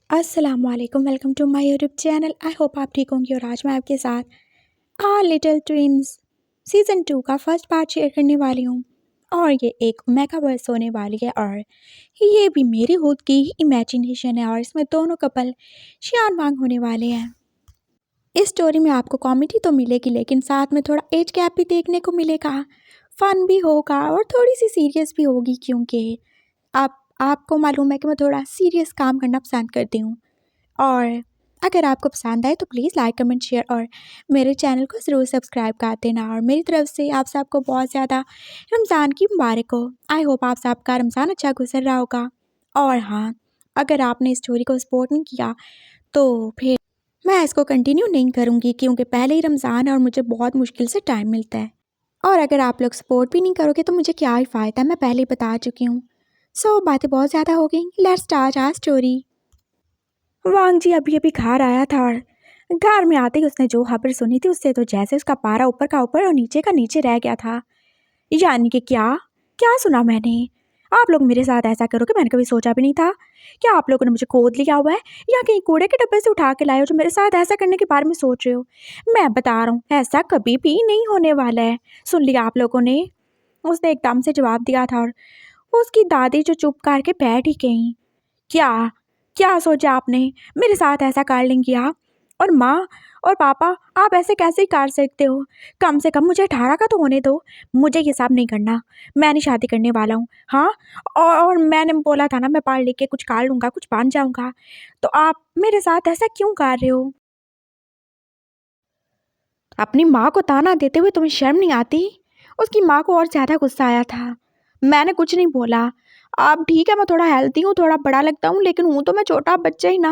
अस्सलामुअलैकुम welcome to my YouTube channel. I hope आप ठीक होंगे और आज मैं आपके साथ आ लिटिल ट्विंस सीज़न 2 का फर्स्ट पार्ट शेयर करने वाली हूँ। और ये एक मेगावर्स होने वाली है और ये भी मेरी खुद की ही इमेजिनेशन है और इसमें दोनों कपल शियान वांग होने वाले हैं। इस स्टोरी में आपको कॉमेडी तो मिलेगी लेकिन साथ में थोड़ा एज गैप भी देखने को मिलेगा, फन भी होगा और थोड़ी सी सीरियस भी होगी क्योंकि आपको मालूम है कि मैं थोड़ा सीरियस काम करना पसंद करती हूँ। और अगर आपको पसंद आए तो प्लीज़ लाइक कमेंट शेयर और मेरे चैनल को ज़रूर सब्सक्राइब कर देना। और मेरी तरफ से आप सबको बहुत ज़्यादा रमज़ान की मुबारक हो। आई होप आप सबका रमज़ान अच्छा गुजर रहा होगा। और हाँ, अगर आपने इस स्टोरी को सपोर्ट नहीं किया तो फिर मैं इसको कंटिन्यू नहीं करूँगी क्योंकि पहले ही रमज़ान है और मुझे बहुत मुश्किल से टाइम मिलता है। और अगर आप लोग सपोर्ट भी नहीं करोगे तो मुझे क्या ही फ़ायदा, मैं पहले ही बता चुकी हूँ। सो बातें बहुत ज़्यादा हो गई, लेट्स स्टार्ट आवर स्टोरी। वांग जी अभी अभी घर आया था और घर में आते ही उसने जो खबर सुनी थी उससे तो जैसे उसका पारा ऊपर का ऊपर और नीचे का नीचे रह गया था। यानी कि क्या क्या सुना मैंने? आप लोग मेरे साथ ऐसा करोगे मैंने कभी सोचा भी नहीं था। क्या आप लोगों ने मुझे गोद लिया हुआ है या कहीं कूड़े के डब्बे से उठा के लाए हो जो मेरे साथ ऐसा करने के बारे में सोच रहे हो? मैं बता रहा हूँ ऐसा कभी भी नहीं होने वाला है। सुन लिया आप लोगों ने? उसने एकदम से जवाब दिया था और उसकी दादी जो चुप करके बैठ ही गई। क्या क्या सोचा आपने मेरे साथ ऐसा कर लेंगी आप? और माँ और पापा, आप ऐसे कैसे ही कर सकते हो? कम से कम मुझे 18 का तो होने दो। मुझे ये सब नहीं करना, मैं नहीं शादी करने वाला हूँ। हाँ, और मैंने बोला था ना मैं पढ़ लिख के कुछ कर लूँगा, कुछ बन जाऊँगा। तो आप मेरे साथ ऐसा क्यों कर रहे हो? अपनी माँ को ताना देते हुए तुम्हें शर्म नहीं आती? उसकी माँ को और ज़्यादा गुस्सा आया था। मैंने कुछ नहीं बोला। अब ठीक है मैं थोड़ा हेल्दी हूँ, थोड़ा बड़ा लगता हूँ लेकिन हूँ तो मैं छोटा बच्चा ही ना।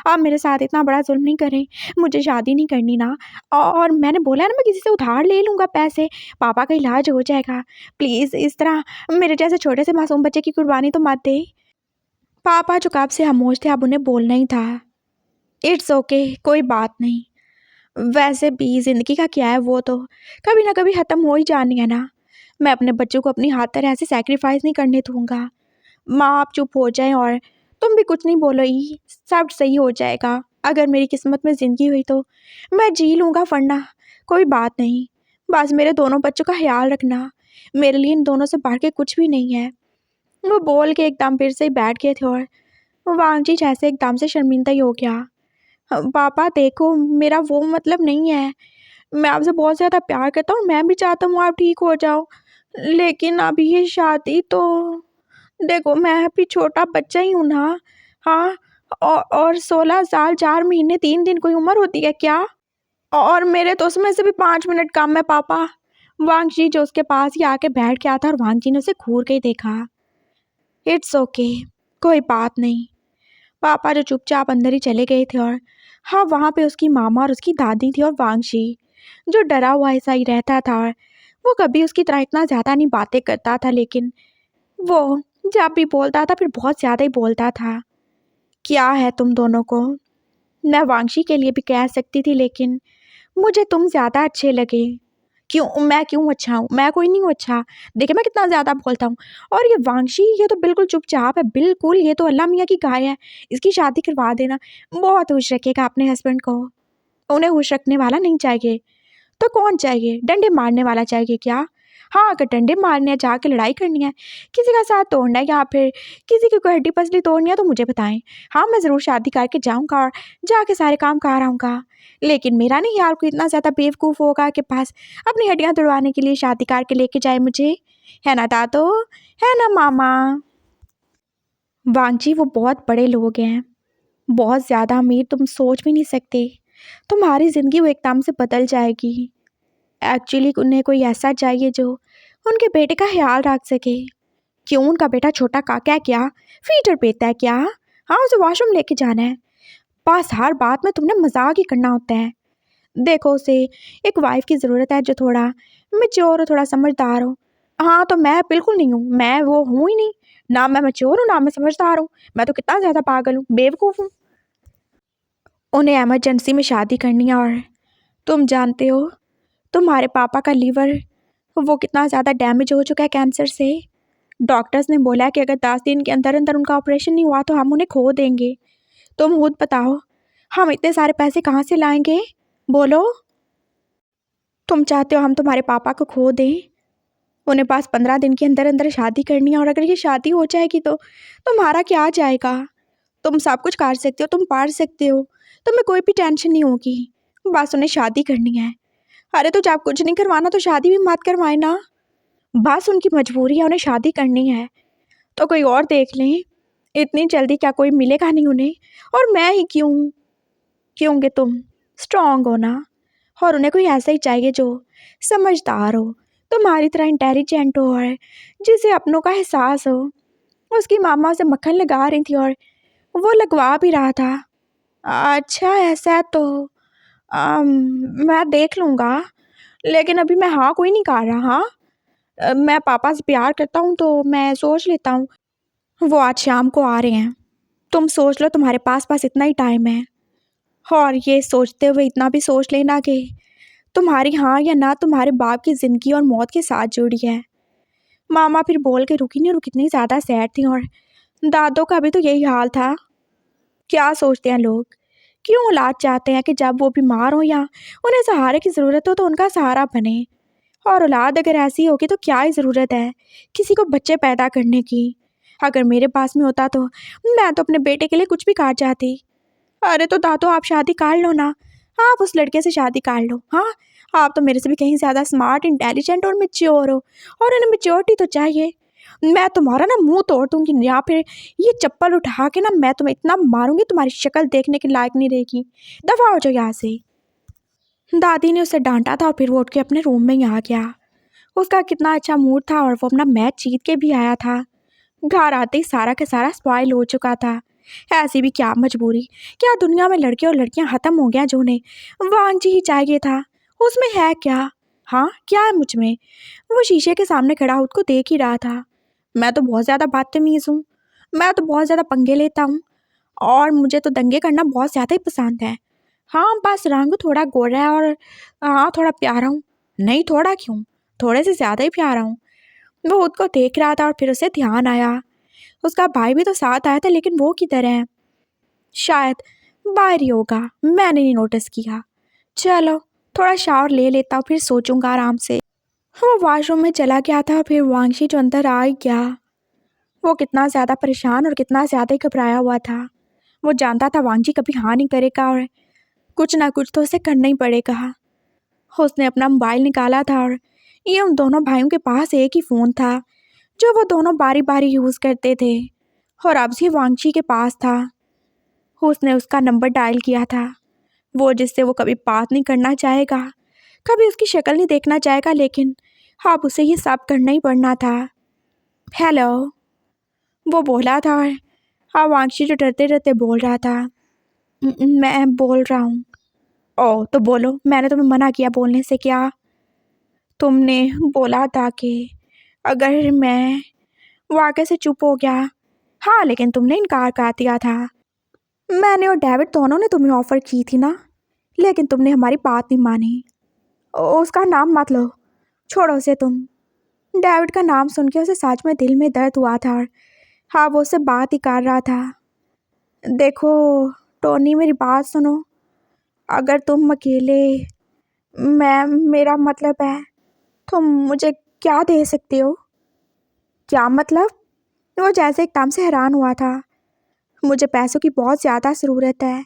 आप मेरे साथ इतना बड़ा जुल्म नहीं करें। मुझे शादी नहीं करनी ना। और मैंने बोला ना मैं किसी से उधार ले लूँगा पैसे, पापा का इलाज हो जाएगा। प्लीज़ इस तरह मेरे जैसे छोटे से मासूम बच्चे की कुर्बानी तो मत दे। पापा जो कब से खामोश थे अब उन्हें बोलना ही था। इट्स ओके, कोई बात नहीं। वैसे भी ज़िंदगी का क्या है, वो तो कभी ना कभी ख़त्म हो ही जानी है ना। मैं अपने बच्चों को अपनी हाथ तरह ऐसे सैक्रिफाइस नहीं करने दूंगा। माँ आप चुप हो जाएं और तुम भी कुछ नहीं बोलो ही, सब सही हो जाएगा। अगर मेरी किस्मत में ज़िंदगी हुई तो मैं जी लूँगा, वरना कोई बात नहीं। बस मेरे दोनों बच्चों का ख्याल रखना, मेरे लिए इन दोनों से बढ़ के कुछ भी नहीं है। वो बोल के एकदम फिर से ही बैठ गए थे और वांग जी जैसे एकदम से शर्मिंदा ही हो गया। पापा देखो मेरा वो मतलब नहीं है, मैं आपसे बहुत ज़्यादा प्यार करता हूँ, मैं भी चाहता हूँ आप ठीक हो जाओ। लेकिन अभी ये शादी तो देखो मैं अभी छोटा बच्चा ही हूँ ना। हाँ, और 16 साल 4 महीने 3 दिन कोई उम्र होती है क्या? और मेरे तो उसमें से भी 5 मिनट कम है पापा। वांगजी जो उसके पास ही आके बैठ गया था और वांगजी ने उसे घूर के ही देखा। इट्स ओके, कोई बात नहीं। पापा जो चुपचाप अंदर ही चले गए थे और हाँ वहाँ पे उसकी मामा और उसकी दादी थी और वांगशी जो डरा हुआ ऐसा ही रहता था। और वो कभी उसकी तरह इतना ज़्यादा नहीं बातें करता था लेकिन वो जब भी बोलता था फिर बहुत ज़्यादा ही बोलता था। क्या है तुम दोनों को? मैं वांगशी के लिए भी कह सकती थी लेकिन मुझे तुम ज़्यादा अच्छे लगे। क्यों? मैं क्यों अच्छा हूँ? मैं कोई नहीं हूँ अच्छा। देखिए मैं कितना ज़्यादा बोलता हूँ। और ये वांगशी ये तो बिल्कुल चुपचाप है, बिल्कुल ये तो अल्लाह मियाँ की गाय है। इसकी शादी करवा देना, बहुत खुश रखेगा अपने हस्बैंड को। उन्हें खुश रखने वाला नहीं चाहिए तो कौन चाहिए? डंडे मारने वाला चाहिए क्या? हाँ, अगर डंडे मारने हैं, जाके लड़ाई करनी है, किसी का साथ तोड़ना है या फिर किसी की कोई हड्डी पसली तोड़नी है तो मुझे बताएं। हाँ, मैं ज़रूर शादी करके जाऊँगा और जाके सारे काम कर आऊँगा। लेकिन मेरा नहीं यार कोई इतना ज़्यादा बेवकूफ़ होगा कि पास अपनी हड्डियाँ तुड़वाने के लिए शादी करके लेके जाए मुझे। है ना दादो? है ना मामा? वांगजी वो बहुत बड़े लोग हैं, बहुत ज़्यादा अमीर, तुम सोच भी नहीं सकते। तुम्हारी ज़िंदगी वो एकदम से बदल जाएगी। एक्चुअली उन्हें कोई ऐसा चाहिए जो उनके बेटे का ख्याल रख सके। क्यों? उनका बेटा छोटा काका है क्या? फीडर पेता है क्या? हाँ, उसे वॉशरूम लेके जाना है। बस हर बात में तुमने मजाक ही करना होता है। देखो उसे एक वाइफ की ज़रूरत है जो थोड़ा मैच्योर हो, थोड़ा समझदार हो। हाँ, तो मैं बिल्कुल नहीं हूँ, मैं वो हूँ ही नहीं। ना मैं मैच्योर हूँ ना मैं समझदार हूँ, मैं तो कितना ज़्यादा पागल हूँ, बेवकूफ़ हूँ। उन्हें इमरजेंसी में शादी करनी है और तुम जानते हो तुम्हारे पापा का लीवर वो कितना ज़्यादा डैमेज हो चुका है कैंसर से। डॉक्टर्स ने बोला है कि अगर 10 दिन के अंदर अंदर उनका ऑपरेशन नहीं हुआ तो हम उन्हें खो देंगे। तुम खुद बताओ, हम इतने सारे पैसे कहाँ से लाएंगे? बोलो। तुम चाहते हो हम तुम्हारे पापा को खो दें? उन्हें पास 15 दिन के अंदर अंदर शादी करनी है, और अगर ये शादी हो जाएगी तो तुम्हारा क्या जाएगा? तुम सब कुछ कर सकते हो, तुम पढ़ सकते हो, तुम्हें कोई भी टेंशन नहीं होगी। बस उन्हें शादी करनी है। अरे तो जब कुछ नहीं करवाना तो शादी भी मत करवाए ना। बस उनकी मजबूरी है, उन्हें शादी करनी है तो कोई और देख लें। इतनी जल्दी क्या कोई मिलेगा नहीं उन्हें? और मैं ही क्यों? क्योंकि तुम स्ट्रांग हो ना, और उन्हें कोई ऐसा ही चाहिए जो समझदार हो, तुम्हारी तरह इंटेलिजेंट हो, और जिसे अपनों का एहसास हो। उसकी मामा उसे मक्खन लगा रही थी और वो लगवा भी रहा था। अच्छा ऐसा है तो अम, मैं देख लूँगा, लेकिन अभी मैं हाँ कोई नहीं कर रहा। हाँ, मैं पापा से प्यार करता हूँ तो मैं सोच लेता हूँ। वो आज शाम को आ रहे हैं, तुम सोच लो, तुम्हारे पास पास इतना ही टाइम है। और ये सोचते हुए इतना भी सोच लेना कि तुम्हारी हाँ या ना तुम्हारे बाप की ज़िंदगी और मौत के साथ जुड़ी है। मामा फिर बोल के रुकी नहीं, और कितनी ज़्यादा सैड थी, और दादों का भी तो यही हाल था। क्या सोचते हैं लोग, क्यों औलाद चाहते हैं कि जब वो बीमार हो या उन्हें सहारे की ज़रूरत हो तो उनका सहारा बने। और औलाद अगर ऐसी होगी तो क्या ही ज़रूरत है किसी को बच्चे पैदा करने की। अगर मेरे पास में होता तो मैं तो अपने बेटे के लिए कुछ भी कर चाहती। अरे तो दादो, आप शादी कर लो ना, आप उस लड़के से शादी कर लो। हाँ, आप तो मेरे से भी कहीं ज़्यादा स्मार्ट, इंटेलिजेंट और मैच्योर हो, और उन्हें मैच्योरिटी तो चाहिए। मैं तुम्हारा ना मुंह तोड़ दूंगी, या फिर ये चप्पल उठा के ना मैं तुम्हें इतना मारूंगी तुम्हारी शक्ल देखने के लायक नहीं रहेगी। दफा हो जाओ यहाँ से। दादी ने उसे डांटा था और फिर वो उठ के अपने रूम में ही आ गया। उसका कितना अच्छा मूड था, और वो अपना मैच जीत के भी आया था। घर आते ही सारा का सारा स्पॉइल हो चुका था। ऐसी भी क्या मजबूरी, क्या दुनिया में लड़के और लड़कियां खत्म हो गया जो उन्हें वांजी ही चाहिए था। उसमें है क्या? हाँ, क्या है मुझ में? वो शीशे के सामने खड़ा खुद को देख ही रहा था। मैं तो बहुत ज़्यादा बदतमीज़ हूँ, मैं तो बहुत ज़्यादा पंगे लेता हूँ, और मुझे तो दंगे करना बहुत ज़्यादा ही पसंद है। हाँ, बस रंग थोड़ा गोरा है, और हाँ थोड़ा प्यारा हूँ। नहीं, थोड़ा क्यों, थोड़े से ज़्यादा ही प्यारा हूँ। वो खुद को देख रहा था और फिर उसे ध्यान आया, उसका भाई भी तो साथ आया था, लेकिन वो किधर है? शायद बाहर ही होगा, मैंने नहीं नोटिस किया। चलो, थोड़ा शावर ले लेता हूँ, फिर सोचूंगा आराम से। वो वॉशरूम में चला गया था, फिर वांगशी जो अंदर आ ही गया। वो कितना ज़्यादा परेशान और कितना ज़्यादा घबराया हुआ था। वो जानता था वांगजी कभी हाँ नहीं करेगा, और कुछ ना कुछ तो उसे करना ही पड़ेगा। उसने अपना मोबाइल निकाला था, और ये उन दोनों भाइयों के पास एक ही फ़ोन था जो वो दोनों बारी बारी यूज़ करते थे, और अब ये वांगची के पास था। उसने उसका नंबर डायल किया था, वो जिससे वो कभी बात नहीं करना चाहेगा, कभी उसकी शक्ल नहीं देखना चाहेगा, लेकिन अब उसे ये सब करना ही पड़ना था। हेलो, वो बोला था, और हाँ वांगची जो डरते डरते बोल रहा था, मैं बोल रहा हूँ। ओ तो बोलो, मैंने तुम्हें मना किया बोलने से क्या? तुमने बोला था कि अगर मैं वाकई से चुप हो गया। हाँ, लेकिन तुमने इनकार कर दिया था। मैंने और डेविड दोनों ने तुम्हें ऑफ़र की थी ना, लेकिन तुमने हमारी बात नहीं मानी। उसका नाम मत लो, छोड़ो उसे तुम। डेविड का नाम सुन के उसे सच में दिल में दर्द हुआ था, और हाँ वो उससे बात ही कर रहा था। देखो टोनी, मेरी बात सुनो। अगर तुम अकेले, मैं, मेरा मतलब है, तुम मुझे क्या दे सकते हो? क्या मतलब? वो जैसे एकदम से हैरान हुआ था। मुझे पैसों की बहुत ज़्यादा ज़रूरत है,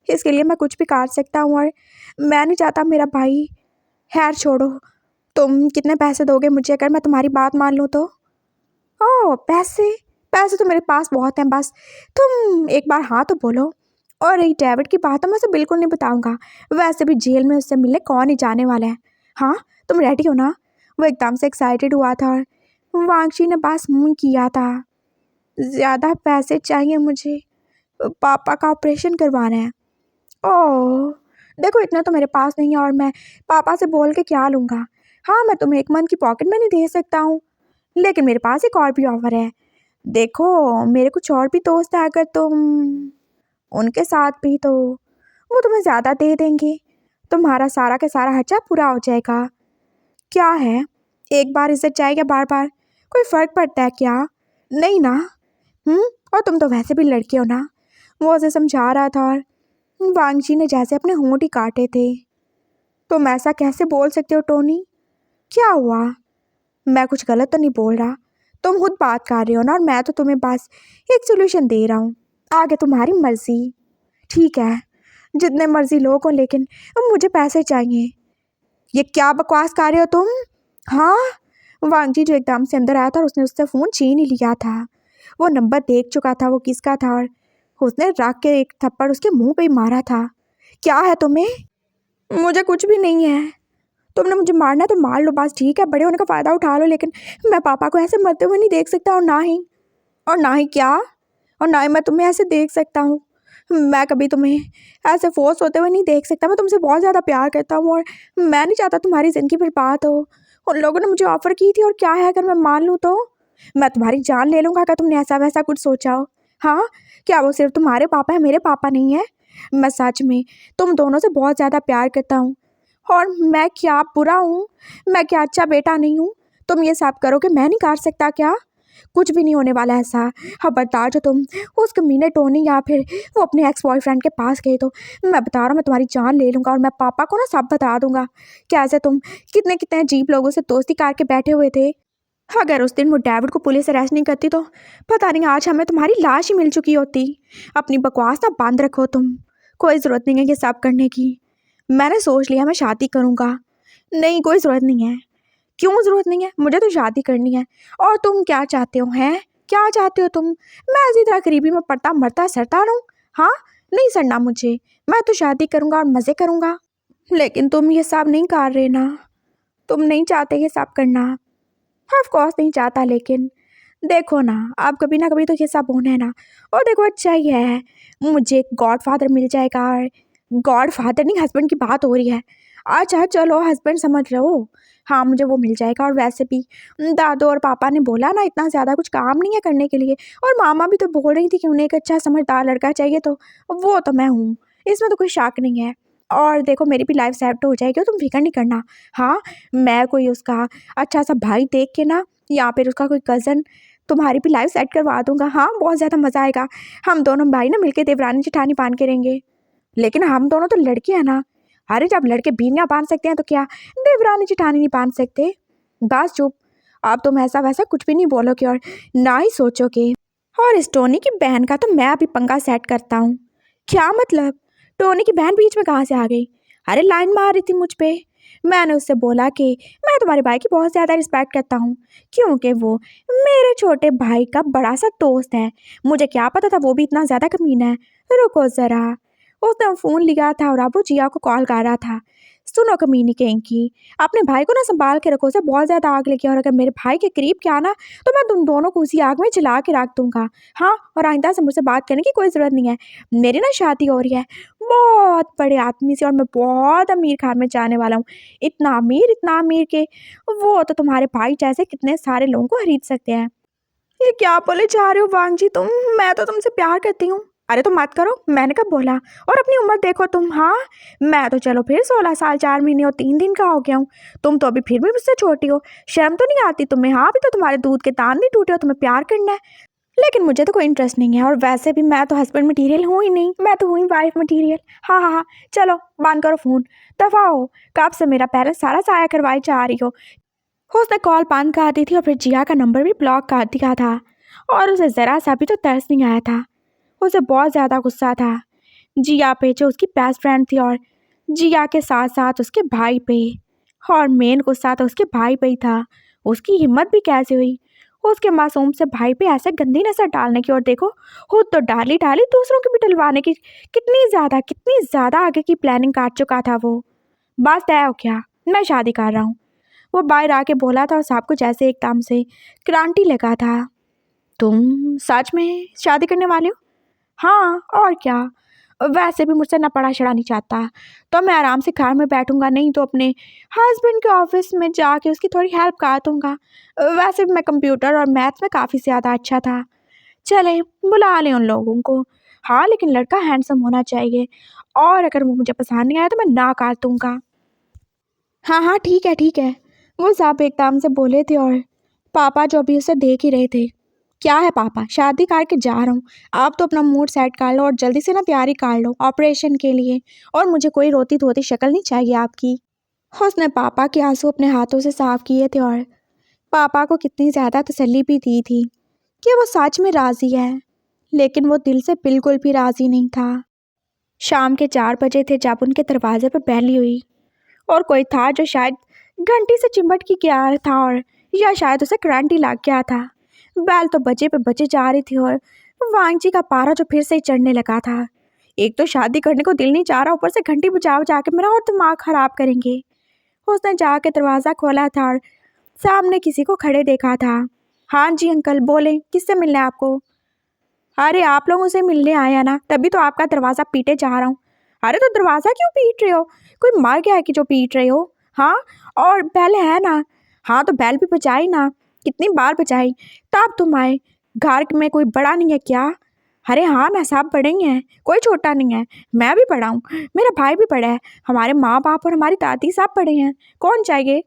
इसके लिए मैं कुछ भी कर सकता हूँ, और मैं नहीं चाहता मेरा भाई। खैर छोड़ो, तुम कितने पैसे दोगे मुझे अगर मैं तुम्हारी बात मान लूँ तो? ओह पैसे, पैसे तो मेरे पास बहुत हैं, बस तुम एक बार हाँ तो बोलो। और रही डेविड की बात तो मैं उसे बिल्कुल नहीं बताऊँगा, वैसे भी जेल में उससे मिलने कौन ही जाने वाला है। हाँ, तुम रेडी हो ना? वो एकदम से एक्साइटेड हुआ था, और वांगशी ने बस मुँह किया था। ज़्यादा पैसे चाहिए मुझे, पापा का ऑपरेशन करवाना है। ओह, देखो इतना तो मेरे पास नहीं है, और मैं पापा से बोल के क्या लूँगा? हाँ, मैं तुम्हें 1 मंथ की पॉकेट मनी दे सकता हूँ, लेकिन मेरे पास एक और भी ऑफ़र है। देखो, मेरे कुछ और भी दोस्त हैं, अगर तुम उनके साथ भी तो वो तुम्हें ज़्यादा दे देंगे। तुम्हारा सारा का सारा खर्चा पूरा हो जाएगा। क्या है, एक बार इज़्ज़त जाएगा बार-बार? कोई फ़र्क पड़ता है क्या? नहीं ना? और तुम तो वैसे भी लड़के हो ना, वो उसे समझा रहा था और वांगजी ने जैसे अपने होंठ ही काटे थे। तुम ऐसा कैसे बोल सकते हो टोनी? क्या हुआ? मैं कुछ गलत तो नहीं बोल रहा? तुम खुद बात कर रहे हो ना, और मैं तो तुम्हें बस एक सोल्यूशन दे रहा हूँ। आगे तुम्हारी मर्जी। ठीक है, जितने मर्जी लोग हो, लेकिन अब मुझे पैसे चाहिए। ये क्या बकवास कर रहे हो तुम? हाँ, वांगजी जो एकदम से अंदर आया था और उसने उससे फ़ोन छीन ही लिया था। वो नंबर देख चुका था वो किसका था, और उसने रख के एक थप्पड़ उसके मुंह पे ही मारा था। क्या है तुम्हें? मुझे कुछ भी नहीं है। तुमने मुझे मारना है तो मार लो, बस ठीक है, बड़े होने का फ़ायदा उठा लो, लेकिन मैं पापा को ऐसे मरते हुए नहीं देख सकता। और ना ही क्या? और ना ही मैं तुम्हें ऐसे देख सकता हूँ। मैं कभी तुम्हें ऐसे फोर्स होते हुए नहीं देख सकता। मैं तुमसे बहुत ज़्यादा प्यार करता हूँ और मैं नहीं चाहता तुम्हारी ज़िंदगी बर्बाद हो। उन लोगों ने मुझे ऑफ़र की थी, और क्या है अगर मैं मान लूँ तो? मैं तुम्हारी जान ले लूँगा अगर तुमने ऐसा वैसा कुछ सोचा हो। हाँ, क्या वो सिर्फ तुम्हारे पापा है, मेरे पापा नहीं है? मैं सच में तुम दोनों से बहुत ज़्यादा प्यार करता हूँ। और मैं क्या बुरा हूँ? मैं क्या अच्छा बेटा नहीं हूँ? तुम ये सब करोगे, मैं नहीं कर सकता क्या? कुछ भी नहीं होने वाला ऐसा। खबरदार जो तुम उस कमीने टोनी या फिर वो अपने एक्स बॉयफ्रेंड के पास गए तो मैं बता रहा हूँ, मैं तुम्हारी जान ले लूँगा, और मैं पापा को ना सब बता दूंगा। कैसे तुम कितने कितने अजीब लोगों से दोस्ती करके बैठे हुए थे। अगर उस दिन वो डेविड को पुलिस अरेस्ट नहीं करती तो पता नहीं आज हमें तुम्हारी लाश ही मिल चुकी होती। अपनी बकवास ना बंद रखो तुम। कोई ज़रूरत नहीं है ये सब करने की। मैंने सोच लिया मैं शादी करूँगा। नहीं, कोई ज़रूरत नहीं है। क्यों ज़रूरत नहीं है? मुझे तो शादी करनी है। और तुम क्या चाहते हो? हैं, क्या चाहते हो तुम? मैं इसी तरह गरीबी में पड़ता मरता सड़ता रहूं? हाँ, नहीं सड़ना मुझे। मैं तो शादी करूँगा और मज़े करूँगा। लेकिन तुम ये सब नहीं कर रहे ना। तुम नहीं चाहते ये सब करना। ऑफ कोर्स नहीं चाहता, लेकिन देखो ना, अब कभी ना कभी तो ये सब होना है ना। और देखो अच्छा ही है, मुझे गॉड फादर मिल जाएगा। गॉड फादर नहीं, हस्बैंड की बात हो रही है। अच्छा चलो, हस्बैंड समझ रहे हो। हाँ, मुझे वो मिल जाएगा। और वैसे भी दादू और पापा ने बोला ना, इतना ज़्यादा कुछ काम नहीं है करने के लिए। और मामा भी तो बोल रही थी कि उन्हें एक अच्छा समझदार लड़का चाहिए, तो वो तो मैं हूँ। इसमें तो कोई शक नहीं है। और देखो, मेरी भी लाइफ सेट हो जाएगी, तुम फिक्र नहीं करना। हाँ, मैं कोई उसका अच्छा सा भाई देख के ना, या फिर उसका कोई कज़न, तुम्हारी भी लाइफ सेट करवा दूंगा। हाँ, बहुत ज़्यादा मज़ा आएगा। हम दोनों भाई ना मिलके देवरानी जेठानी बांध के रहेंगे। लेकिन हम दोनों तो लड़के हैं ना। अरे, जब लड़के बीवियाँ बांध सकते हैं तो क्या देवरानी जेठानी नहीं बांध सकते? बस चुप। अब तुम ऐसा वैसा कुछ भी नहीं बोलोगे और ना ही सोचोगे। और इस टोनी की बहन का तो मैं अभी पंगा सेट करता हूँ। क्या मतलब? टोनी की बहन बीच में कहाँ से आ गई? अरे, लाइन मार रही थी मुझ पे। मैंने उससे बोला कि मैं तुम्हारे भाई की बहुत ज़्यादा रिस्पेक्ट करता हूँ, क्योंकि वो मेरे छोटे भाई का बड़ा सा दोस्त है। मुझे क्या पता था वो भी इतना ज़्यादा कमीना है। रुको ज़रा। उसने फ़ोन लिया था और अब वो जिया को कॉल कर रहा था। सुनो कमीनी कहीं की, अपने भाई को ना संभाल के रखो, उसे बहुत ज़्यादा आग लगी, और अगर मेरे भाई के करीब क्या ना, तो मैं तुम दोनों को उसी आग में जला के रख दूंगा। हाँ, और आइंदा से मुझसे बात करने की कोई ज़रूरत नहीं है। मेरी ना शादी हो रही है बहुत बड़े आदमी से, और मैं बहुत अमीर घर में जाने वाला हूँ। इतना अमीर के वो तो तुम्हारे भाई जैसे कितने सारे लोगों को खरीद सकते हैं। ये क्या बोले जा रहे हो वांग जी तुम? मैं तो तुमसे प्यार करती हूँ। अरे तो मत करो, मैंने कब बोला? और अपनी उम्र देखो तुम। हाँ, मैं तो चलो फिर 16 साल 4 महीने और 3 दिन का हो गया हूँ। तुम तो अभी फिर भी मुझसे छोटी हो। शर्म तो नहीं आती तुम्हें? हाँ, अभी तो तुम्हारे दूध के तान नहीं टूटे हो, तुम्हें प्यार करना है। लेकिन मुझे तो कोई इंटरेस्ट नहीं है, और वैसे भी मैं तो हस्बैंड मटीरियल हूँ ही नहीं, मैं तो हुई वाइफ मटीरियल। हाँ हाँ हाँ, चलो बंद करो फ़ोन, दफ़ा हो। कब से मेरा पेरेंट्स सारा साया करवाई जा रही हो। उसने कॉल बंद कर दी थी और फिर जिया का नंबर भी ब्लॉक कर दिया था। और उसे ज़रा सा भी तो तरस नहीं आया था। उसे बहुत ज़्यादा गुस्सा था जिया पे, जो उसकी बेस्ट फ्रेंड थी, और जिया के साथ साथ उसके भाई पे। और मेन गुस्सा तो उसके भाई पे ही था। उसकी हिम्मत भी कैसे हुई उसके मासूम से भाई पे ऐसे गंदी नजर डालने की। और देखो, खुद तो डाली डाली दूसरों की भी डलवाने की। कितनी ज़्यादा आगे की प्लानिंग काट चुका था वो। बस तय हो क्या, मैं शादी कर रहा हूँ। वो बाहर आके बोला था और सब कुछ ऐसे एकदम से क्रांति लगा था। तुम सच में शादी करने वाले हो? हाँ, और क्या। वैसे भी मुझसे ना पढ़ा छड़ा नहीं चाहता, तो मैं आराम से घर में बैठूंगा, नहीं तो अपने हस्बैंड के ऑफिस में जाके उसकी थोड़ी हेल्प कर दूंगा। वैसे भी मैं कंप्यूटर और मैथ्स में काफ़ी ज़्यादा अच्छा था। चले, बुला लें उन लोगों को। हाँ, लेकिन लड़का हैंडसम होना चाहिए, और अगर वो मुझे पसंद नहीं आया तो मैं ना कर दूंगा। हाँ हाँ, ठीक है ठीक है। वो सब एकदम से बोले थे, और पापा जो भी उसे देख ही रहे थे। क्या है पापा, शादी करके जा रहा हूँ। आप तो अपना मूड सेट कर लो और जल्दी से ना तैयारी कर लो ऑपरेशन के लिए। और मुझे कोई रोती धोती शक्ल नहीं चाहिए आपकी। उसने पापा के आंसू अपने हाथों से साफ किए थे और पापा को कितनी ज़्यादा तसल्ली भी दी थी कि वो सच में राज़ी है, लेकिन वो दिल से बिल्कुल भी राज़ी नहीं था। शाम के 4 बजे थे जब उनके दरवाजे पर बैली हुई और कोई था जो शायद घंटी से चिमट की गया था और या शायद उसे करंट ही लग गया था। बैल तो बजे पे बजे जा रही थी और वांगची का पारा जो फिर से ही चढ़ने लगा था। एक तो शादी करने को दिल नहीं चाह रहा, ऊपर से घंटी बजा बजा के मेरा और दिमाग खराब करेंगे। उसने जाके दरवाज़ा खोला था और सामने किसी को खड़े देखा था। हाँ जी अंकल, बोले, किससे मिलना है आपको? अरे आप लोगों से मिलने आए हैं ना, तभी तो आपका दरवाज़ा पीटे जा रहा हूँ। अरे तो दरवाज़ा क्यों पीट रहे हो? कोई मर गया है कि जो पीट रहे हो? हाँ, और बैल है ना? हाँ तो बैल भी बजाई ना, कितनी बार बजाई तब तुम आए। घर में कोई बड़ा नहीं है क्या? अरे हाँ ना, सब बड़े ही हैं, कोई छोटा नहीं है। मैं भी बड़ा हूँ, मेरा भाई भी बड़ा है, हमारे माँ बाप और हमारी दादी सब बड़े हैं। कौन चाहिए?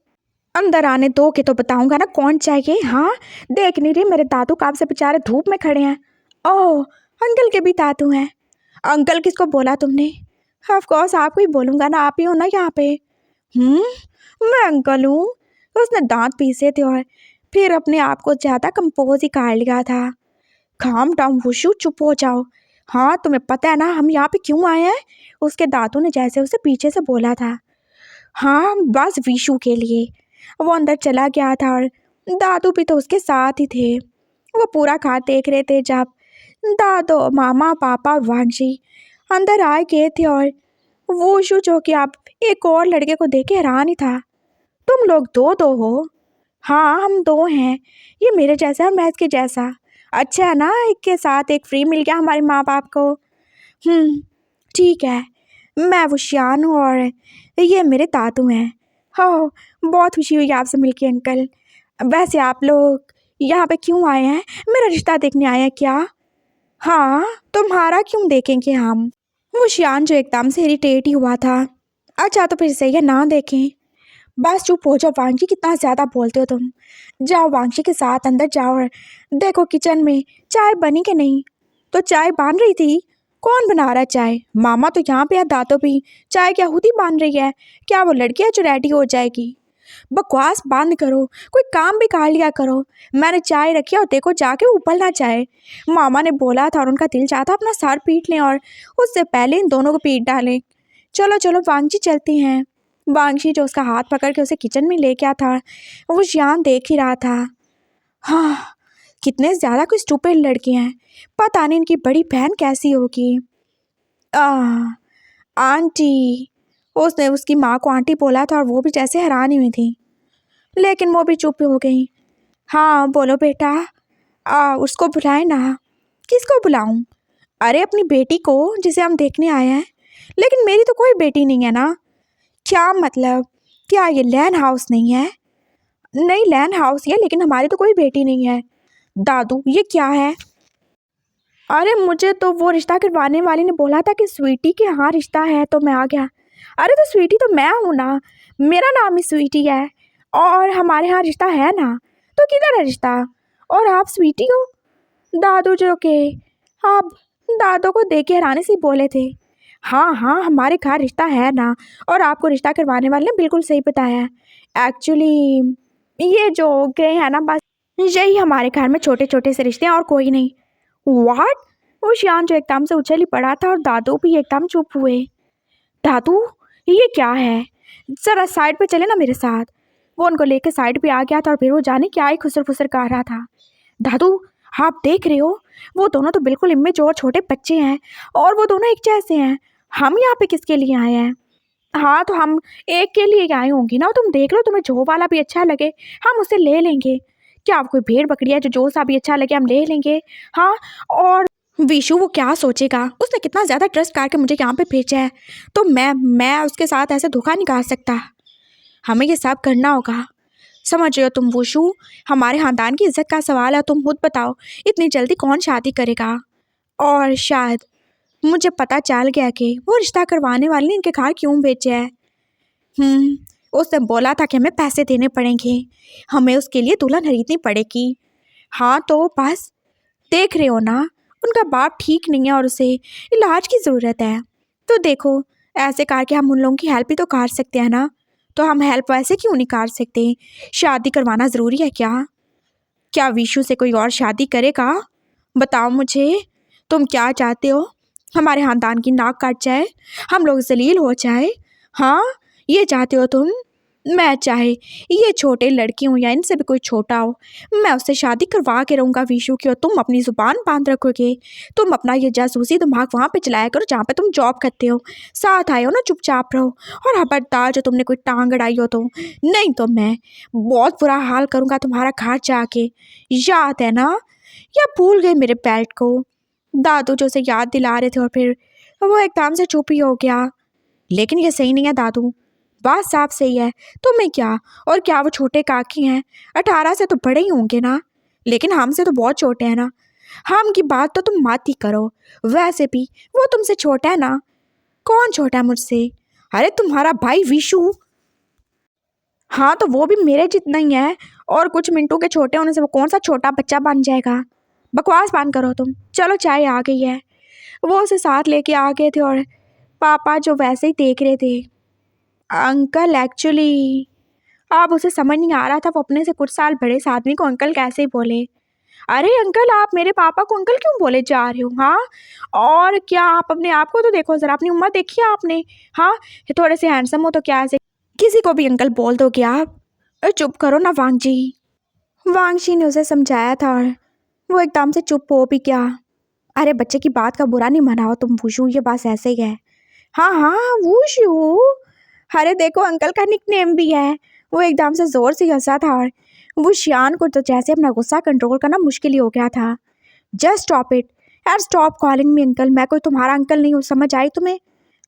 अंदर आने दो के तो बताऊंगा ना कौन चाहिए। हाँ, देख नहीं रही मेरे दादू कब से बेचारे धूप में खड़े हैं। ओह, अंकल के भी दादू हैं। अंकल किसको बोला तुमने? ऑफ कोर्स आपको ही बोलूंगा ना, आप ही हो ना यहाँ पे। मैं अंकल हूँ। उसने दांत पीसे थे और फिर अपने आप को ज़्यादा कंपोज ही कर लिया था। काम डाउन वुशु, चुप हो जाओ। हाँ तुम्हें पता है ना हम यहाँ पे क्यों आए हैं? उसके दादू ने जैसे उसे पीछे से बोला था। हाँ, बस विशु के लिए। वो अंदर चला गया था और दादू भी तो उसके साथ ही थे। वो पूरा घर देख रहे थे जब दादू, मामा, पापा और वांशी अंदर आए गए थे और वुशु जो कि अब एक और लड़के को देख के हैरान ही था। तुम लोग दो दो हो? हाँ हम दो हैं, ये मेरे जैसा और मैं इसके जैसा। अच्छा है ना, एक के साथ एक फ्री मिल गया हमारे माँ बाप को। ठीक है, मैं वुशियान हूँ और ये मेरे दादू हैं। हो, बहुत खुशी हुई आपसे मिलके अंकल। वैसे आप लोग यहाँ पे क्यों आए हैं? मेरा रिश्ता देखने आए हैं क्या? हाँ, तुम्हारा क्यों देखेंगे हम? वुशियान जो एकदम से इरिटेट ही हुआ था। अच्छा तो फिर सही है, ना देखें। बस चुप हो जाओ वांशी, कितना ज़्यादा बोलते हो तुम। जाओ वांशी के साथ अंदर जाओ और देखो किचन में चाय बनी कि नहीं। तो चाय बन रही थी। कौन बना रहा है चाय? मामा तो यहाँ पे है, दादो भी। चाय क्या खुद ही बन रही है? क्या वो लड़की है जो रेडी हो जाएगी? बकवास बंद करो, कोई काम भी कर लिया करो। मैंने चाय रखी है और देखो जाके उबलना चाहे। मामा ने बोला था और उनका दिल चाहता अपना सर पीट लें और उससे पहले इन दोनों को पीट डालें। चलो चलो वांगची चलती हैं। वांगशी जो उसका हाथ पकड़ के उसे किचन में ले गया था, वो जियान देख ही रहा था। हाँ, कितने ज़्यादा कोई स्टूपिड लड़के हैं। पता नहीं इनकी बड़ी बहन कैसी होगी। आंटी, उसने उसकी माँ को आंटी बोला था और वो भी जैसे हैरान ही हुई थी, लेकिन वो भी चुप हो गई। हाँ बोलो बेटा। उसको बुलाए ना। किसको बुलाऊं? अरे अपनी बेटी को, जिसे हम देखने आए हैं। लेकिन मेरी तो कोई बेटी नहीं है ना। क्या मतलब? क्या ये लैन हाउस नहीं है? नहीं, लैन हाउस ही है लेकिन हमारी तो कोई बेटी नहीं है। दादू ये क्या है? अरे मुझे तो वो रिश्ता करवाने वाली ने बोला था कि स्वीटी के यहाँ रिश्ता है, तो मैं आ गया। अरे तो स्वीटी तो मैं हूँ ना, मेरा नाम ही स्वीटी है और हमारे यहाँ रिश्ता है ना। तो किधर है रिश्ता? और आप स्वीटी हो? दादू जो के आप दादू को देख के हैरानी से बोले थे। हाँ हाँ, हमारे घर रिश्ता है ना, और आपको रिश्ता करवाने वाले ने बिल्कुल सही बताया। एक्चुअली ये जो गए हैं ना, बस यही हमारे घर में छोटे छोटे से रिश्ते हैं और कोई नहीं। व्हाट? वो शियान जो एकदम से उछल ही पड़ा था और दादू भी एकदम चुप हुए। दादू ये क्या है? ज़रा साइड पे चले ना मेरे साथ। वो उनको लेके साइड पे आ गया था और फिर वो जाने क्या ही खुसर फुसर कर रहा था। दादू आप देख रहे हो, वो दोनों तो बिल्कुल इमेज और छोटे बच्चे हैं और वो दोनों एक जैसे हैं। हम यहाँ पे किसके लिए आए हैं? हाँ तो हम एक के लिए आए होंगे ना। तुम देख लो, तुम्हें जो वाला भी अच्छा लगे हम उसे ले लेंगे। क्या कोई भेड़ बकरी है जो सा भी अच्छा लगे हम ले लेंगे। हाँ, और विशु वो क्या सोचेगा? उसने कितना ज़्यादा ट्रस्ट करके मुझे यहाँ पे भेजा है, तो मैं उसके साथ ऐसे धोखा नहीं कर सकता। हमें ये सब करना होगा, समझ रहे हो तुम वुशु? हमारे ख़ानदान की इज्जत का सवाल है। तुम खुद बताओ इतनी जल्दी कौन शादी करेगा? और शायद मुझे पता चल गया कि वो रिश्ता करवाने वाले ने इनके घर क्यों भेजा है। उसने बोला था कि हमें पैसे देने पड़ेंगे, हमें उसके लिए दुल्हन खरीदनी पड़ेगी। हाँ तो बस देख रहे हो ना, उनका बाप ठीक नहीं है और उसे इलाज की ज़रूरत है। तो देखो, ऐसे करके हम उन लोगों की हेल्प भी तो कर सकते हैं ना। तो हम हेल्प वैसे क्यों नहीं कर सकते? शादी करवाना ज़रूरी है क्या? क्या विशु से कोई और शादी करेगा? बताओ मुझे, तुम क्या चाहते हो? हमारे खानदान की नाक कट जाए, हम लोग जलील हो जाए? हाँ, ये चाहते हो तुम? मैं चाहे ये छोटे लड़की हूँ या इनसे भी कोई छोटा हो, मैं उससे शादी करवा के रहूँगा विशु की। और तुम अपनी ज़ुबान बांध रखोगे? तुम अपना ये जासूसी दिमाग वहाँ पे चलाया करो जहाँ पे तुम जॉब करते हो। साथ आए हो ना, चुपचाप रहो। और खबरदार जो तुमने कोई टांग अड़ाई हो तो, नहीं तो मैं बहुत बुरा हाल करूँगा तुम्हारा घर जाके। याद है ना? या भूल गए मेरे बेल्ट को? दादू जो उसे याद दिला रहे थे और फिर वो एकदम से चुप ही हो गया। लेकिन ये सही नहीं है दादू, बात साफ सही है। तुम्हें क्या, और क्या वो छोटे काकी हैं? 18 से तो बड़े ही होंगे ना, लेकिन हमसे तो बहुत छोटे हैं ना। हम की बात तो तुम मत ही करो। वैसे भी वो तुमसे छोटा है ना। कौन छोटा है मुझसे? अरे तुम्हारा भाई विशु। हाँ, तो वो भी मेरे जितना ही है। और कुछ मिनटों के छोटे होने से वो कौन सा छोटा बच्चा बन जाएगा? बकवास बंद करो तुम। चलो, चाय आ गई है। वो उसे साथ लेके आ गए थे और पापा जो वैसे ही देख रहे थे। अंकल एक्चुअली, अब उसे समझ नहीं आ रहा था वो अपने से कुछ साल बड़े इस आदमी को अंकल कैसे बोले। अरे अंकल, आप मेरे पापा को अंकल क्यों बोले जा रहे हो? हाँ, और क्या, आप अपने आप को तो देखो ज़रा, अपनी उम्र देखी है आपने? हाँ, थोड़े से हैंडसम हो तो क्या ऐसे किसी को भी अंकल बोल दोगे आप? चुप करो ना वांगजी। वांगशी ने उसे समझाया था और वो एकदम से चुप हो भी गया। अरे बच्चे की बात का बुरा नहीं मनाओ तुम वुशु, ये बात ऐसे ही है। हाँ हाँ, वुशु। अरे देखो, अंकल का निकनेम भी है। वो एकदम से जोर से हंसा था और वो शियान को तो जैसे अपना गुस्सा कंट्रोल करना मुश्किल ही हो गया था। जस्ट स्टॉप इट यार, स्टॉप कॉलिंग मी अंकल। मैं कोई तुम्हारा अंकल नहीं हूँ, समझ आई तुम्हें?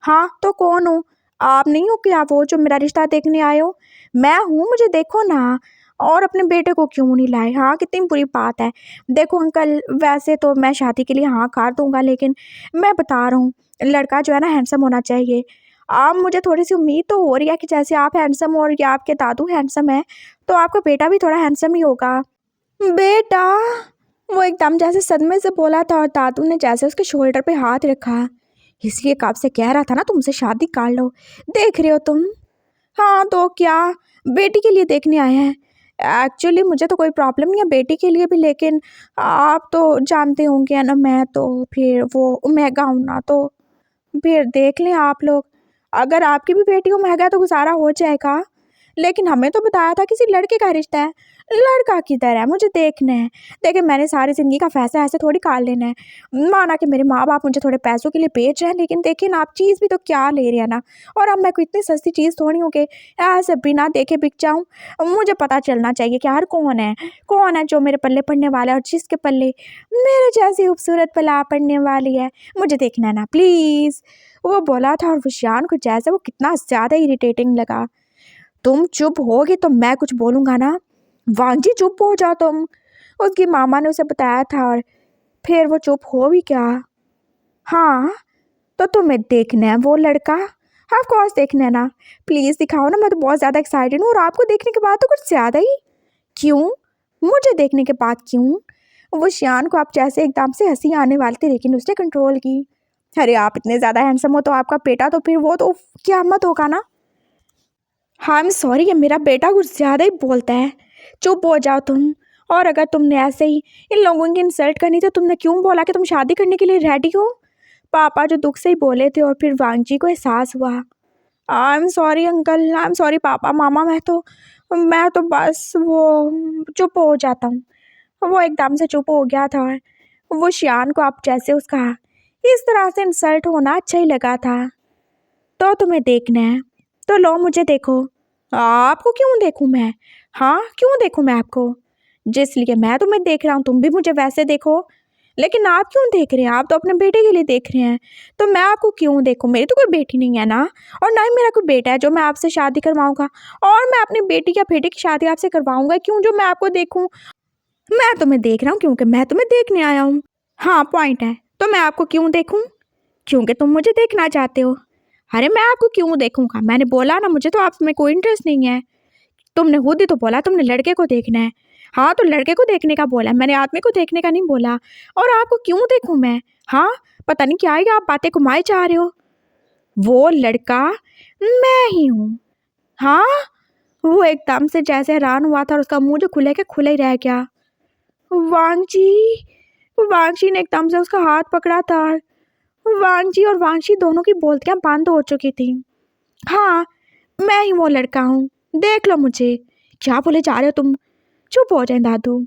हाँ तो कौन हो? आप नहीं हो क्या वो जो मेरा रिश्ता देखने आए हो? मैं हूँ, मुझे देखो ना। और अपने बेटे को क्यों नहीं लाए? हाँ, कितनी बुरी बात है। देखो अंकल, वैसे तो मैं शादी के लिए हाँ कर दूंगा, लेकिन मैं बता रहा हूँ, लड़का जो है ना हैंडसम होना चाहिए। आप, मुझे थोड़ी सी उम्मीद तो हो रही है कि जैसे आप हैंडसम और या आपके दादू हैंडसम है, तो आपका बेटा भी थोड़ा हैंडसम ही होगा। बेटा, वो एकदम जैसे सदमे से बोला था और दादू ने जैसे उसके शोल्डर पे हाथ रखा। इसलिए कब से कह रहा था ना तुमसे शादी कर लो। देख रहे हो तुम? हाँ तो क्या, बेटी के लिए देखने आए हैं? एक्चुअली मुझे तो कोई प्रॉब्लम नहीं है बेटी के लिए भी, लेकिन आप तो जानते होंगे ना, मैं तो फिर वो महंगा हूँ ना, तो फिर देख लें आप लोग। अगर आपकी भी बेटी को महंगा है तो गुजारा हो जाएगा। लेकिन हमें तो बताया था किसी लड़के का रिश्ता है। लड़का किधर है? मुझे देखना है। देखिए, मैंने सारी ज़िंदगी का फैसला ऐसे थोड़ी कर लेना है। माना कि मेरे माँ बाप मुझे थोड़े पैसों के लिए बेच रहे हैं, लेकिन देखिए ना, आप चीज़ भी तो क्या ले रहे हैं ना। और अब मैं कोई इतनी सस्ती चीज़ थोड़ी हूँ कि ऐसे बिना देखे बिक जाऊँ। मुझे पता चलना चाहिए कि यार कौन है जो मेरे पल्ले पड़ने वाला है, और जिसके पल्ले मेरे जैसी खूबसूरत पला पड़ने वाली है। मुझे देखना है ना प्लीज़। वो बोला था और विशान को जैसे वो कितना ज़्यादा इरिटेटिंग लगा। तुम चुप होगे तो मैं कुछ बोलूँगा ना। वांजी, चुप हो जाओ तुम। उसकी मामा ने उसे बताया था और फिर वो चुप हो भी क्या। हाँ, तो तुम्हें देखना है वो लड़का? ऑफ कोर्स देखना है ना। प्लीज़ दिखाओ ना, मैं तो बहुत ज़्यादा एक्साइटेड हूँ। और आपको देखने के बाद तो कुछ ज़्यादा ही। क्यों? मुझे देखने के बाद क्यों? वो शियान को आप जैसे एकदम से हंसी आने वाली थी, लेकिन उसने कंट्रोल की। अरे आप इतने ज़्यादा हैंडसम हो तो आपका बेटा तो फिर वो तो क्या मत होगा ना। हाँ, आई एम सॉरी, ये मेरा बेटा कुछ ज़्यादा ही बोलता है। चुप हो जाओ तुम। और अगर तुमने ऐसे ही इन लोगों की इंसल्ट करनी थी, तुमने क्यों बोला कि तुम शादी करने के लिए रेडी हो? पापा जो दुख से ही बोले थे और फिर वांगजी को एहसास हुआ। I am sorry uncle, I am sorry पापा मामा, मैं तो बस वो चुप हो जाता हूँ। वो एकदम से चुप हो गया था। वो शियान को अब जैसे उसका इस तरह से इंसल्ट होना अच्छा ही लगा था। तो तुम्हें देखना है तो लो, मुझे देखो। आपको क्यों देखूं मैं? हाँ, क्यों देखूं मैं आपको? जिस लिए मैं तुम्हें देख रहा हूँ तुम भी मुझे वैसे देखो। लेकिन आप क्यों देख रहे हैं? आप तो अपने बेटे के लिए देख रहे हैं। तो मैं आपको क्यों देखूं? मेरी तो कोई बेटी नहीं है ना, और ना ही मेरा कोई बेटा है जो मैं आपसे शादी करवाऊंगा। और मैं अपनी बेटी या बेटे की शादी आपसे करवाऊंगा क्यों, जो मैं आपको देखूं? मैं तुम्हें देख रहा हूँ क्योंकि मैं तुम्हें देखने आया हूँ। हाँ, पॉइंट है। तो मैं आपको क्यों देखूं? क्योंकि तुम मुझे देखना चाहते हो। अरे मैं आपको क्यों देखूंगा? मैंने बोला ना, मुझे तो आप में कोई इंटरेस्ट नहीं है। तुमने खुद ही तो बोला तुमने लड़के को देखना है। हाँ तो लड़के को देखने का बोला, मैंने आदमी को देखने का नहीं बोला। और आपको क्यों देखूं मैं? हाँ पता नहीं क्या है, आप बातें घुमाए जा रहे हो। वो लड़का मैं ही हूँ। हाँ, वो एकदम से जैसे हैरान हुआ था और उसका मुंह जो खुले के खुले ही रह गया। वांगजी, वांगजी ने एकदम से उसका हाथ पकड़ा था। वांगजी और वांगशी दोनों की बोलतियां बंद हो चुकी थी। हाँ मैं ही वो लड़का हूँ, देख लो मुझे। क्या बोले जा रहे हो तुम? चुप हो जाए दादू।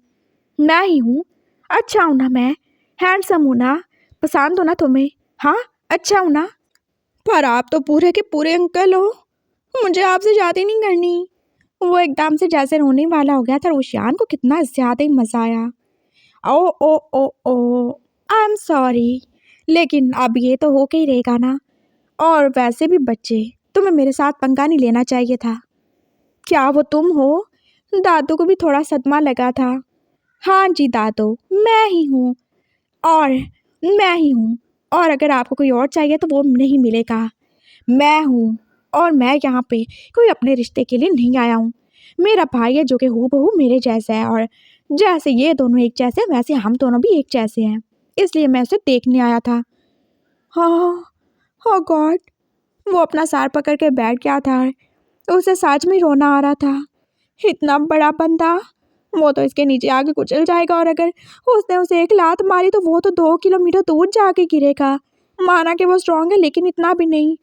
मैं ही हूँ। अच्छा हूँ ना मैं? हैंडसम हूँ ना? पसंद हो ना तुम्हें? हाँ अच्छा हूँ ना? पर आप तो पूरे के पूरे अंकल हो, मुझे आपसे शादी नहीं करनी। वो एकदम से जैसे रोने वाला हो गया था। रुशियान को कितना ज़्यादा ही मज़ा आया। ओ ओ ओ ओ आई एम सॉरी, लेकिन अब ये तो हो के ही रहेगा ना। और वैसे भी बच्चे, तुम्हें मेरे साथ पंगा नहीं लेना चाहिए था। क्या वो तुम हो? दादू को भी थोड़ा सदमा लगा था। हाँ जी दादू, मैं ही हूँ। और मैं ही हूँ। और अगर आपको कोई और चाहिए तो वो नहीं मिलेगा। मैं हूँ। और मैं यहाँ पे कोई अपने रिश्ते के लिए नहीं आया हूँ। मेरा भाई है जो कि हूबहू मेरे जैसा है, और जैसे ये दोनों एक जैसे हैं वैसे हम दोनों भी एक जैसे हैं, इसलिए मैं उसे देखने आया था। हाँ, oh गॉड। वो अपना सर पकड़ के बैठ गया था। उसे सच में रोना आ रहा था। इतना बड़ा बंदा, वो तो इसके नीचे आके कुचल जाएगा, और अगर उसने उसे एक लात मारी तो वो तो 2 किलोमीटर दूर जाके गिरेगा। माना कि वो स्ट्रांग है लेकिन इतना भी नहीं।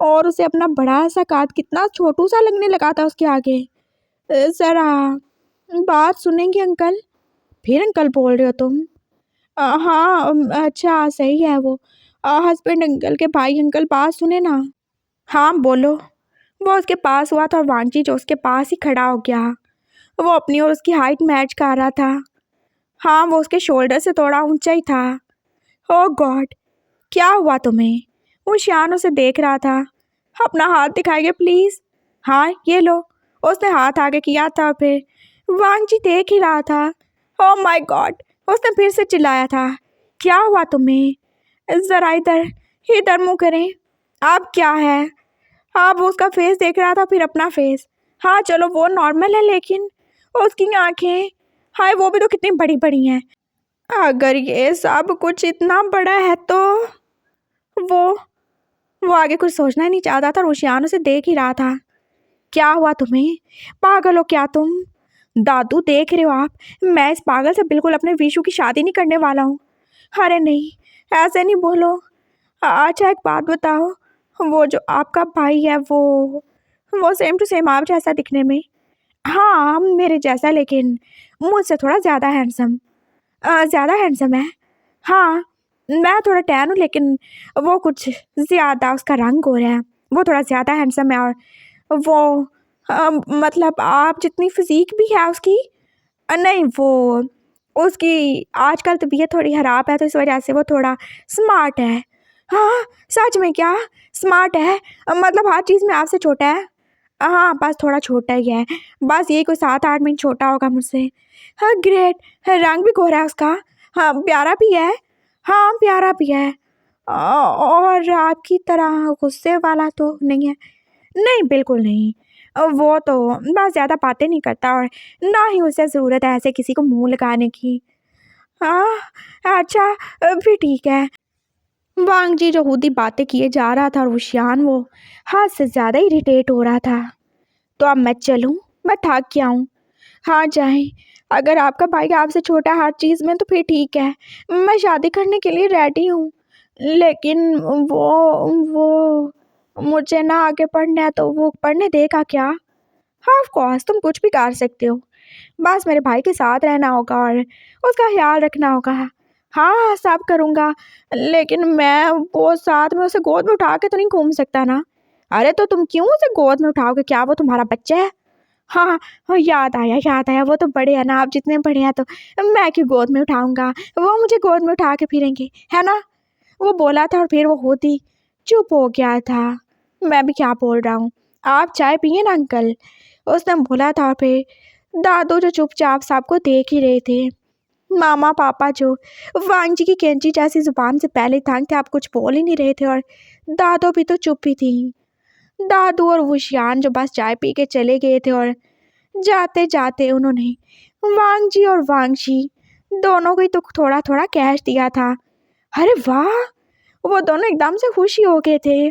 और उसे अपना बड़ा सा काट कितना छोटू सा लगने लगा था उसके आगे। ज़रा बात सुनेंगे अंकल? फिर अंकल बोल रहे हो तुम? हाँ अच्छा सही है वो। हस्बैंड अंकल के भाई अंकल, बात सुने ना। हाँ बोलो। वो उसके पास हुआ था और वांची जो उसके पास ही खड़ा हो गया। वो अपनी और उसकी हाइट मैच कर रहा था। हाँ वो उसके शोल्डर से थोड़ा ऊंचा ही था। ओह गॉड, क्या हुआ तुम्हें? वो शान उसे देख रहा था। अपना हाथ दिखाइए प्लीज़। हाँ ये लो। उसने हाथ आगे किया था, फिर वांगजी देख ही रहा था। ओह माय गॉड, उसने फिर से चिल्लाया था। क्या हुआ तुम्हें? ज़रा इधर इधर मुँह करें। आप क्या है? आप उसका फेस देख रहा था, फिर अपना फेस। हाँ चलो वो नॉर्मल है, लेकिन उसकी आंखें, हाय वो भी तो कितनी बड़ी बड़ी हैं। अगर ये सब कुछ इतना बड़ा है तो वो वो आगे कुछ सोचना ही नहीं चाहता था। रुशियान उसे देख ही रहा था। क्या हुआ तुम्हें? पागल हो क्या तुम? दादू देख रहे हो आप, मैं इस पागल से बिल्कुल अपने विशु की शादी नहीं करने वाला हूँ। अरे नहीं, ऐसे नहीं बोलो। अच्छा एक बात बताओ, वो जो आपका भाई है वो सेम टू सेम आप जैसा दिखने में? हाँ मेरे जैसा, लेकिन मुझसे थोड़ा ज़्यादा हैंडसम। ज़्यादा हैंडसम है। हाँ मैं थोड़ा टैन हूँ, लेकिन वो कुछ ज़्यादा उसका रंग गोरा है। वो थोड़ा ज़्यादा हैंडसम है। और वो मतलब आप जितनी फिज़ीक भी है उसकी। नहीं वो उसकी आजकल तबीयत थोड़ी ख़राब है, तो इस वजह से वो थोड़ा स्मार्ट है। हाँ सच में क्या स्मार्ट है? मतलब हर चीज़ में आपसे छोटा है? हाँ बस थोड़ा छोटा ही है, बस यही कोई 7-8 मिनट छोटा होगा मुझसे। हाँ ग्रेट, रंग भी गोरा है उसका। हाँ प्यारा भी है। हाँ प्यारा भी है। और आपकी तरह गुस्से वाला तो नहीं है? नहीं बिल्कुल नहीं। वो तो बस ज़्यादा बातें नहीं करता, और ना ही उसे ज़रूरत है ऐसे किसी को मुंह लगाने की। हाँ अच्छा फिर ठीक है। वांगजी जो खुद ही बातें किए जा रहा था, और रुशियान वो हद से ज़्यादा इरिटेट हो रहा था। तो अब मैं चलूँ? मैं थक गया हूँ। हाँ जाएं। अगर आपका भाई आपसे छोटा है हर चीज़ में तो फिर ठीक है, मैं शादी करने के लिए रेडी हूँ। लेकिन वो मुझे ना आगे पढ़ना है, तो वो पढ़ने देगा क्या? हाँ ऑफ कोर्स तुम कुछ भी कर सकते हो, बस मेरे भाई के साथ रहना होगा और उसका ख्याल रखना होगा। हाँ सब करूँगा, लेकिन मैं वो साथ में उसे गोद में उठा के तो नहीं घूम सकता ना। अरे तो तुम क्यों उसे गोद में उठाओगे? क्या वो तुम्हारा बच्चा है? हाँ हाँ याद आया, वो तो बड़े हैं ना, आप जितने बड़े हैं तो मैं क्यों गोद में उठाऊंगा? वो मुझे गोद में उठा के फिरेंगे, है ना? वो बोला था और फिर वो होती चुप हो गया था। मैं भी क्या बोल रहा हूँ। आप चाय पिए ना अंकल, उसने बोला था। और फिर दादू जो चुपचाप सबको देख ही रहे थे। मामा पापा जो वांगजी की कैंची जैसी जुबान से पहले तंग थे, आप कुछ बोल ही नहीं रहे थे, और दादू भी तो चुप ही थी। दादू और वुशियान जो बस चाय पी के चले गए थे, और जाते जाते उन्होंने वांगजी और वांगशी दोनों को ही तो थोड़ा थोड़ा कैश दिया था। अरे वाह, वो दोनों एकदम से खुशी हो गए थे।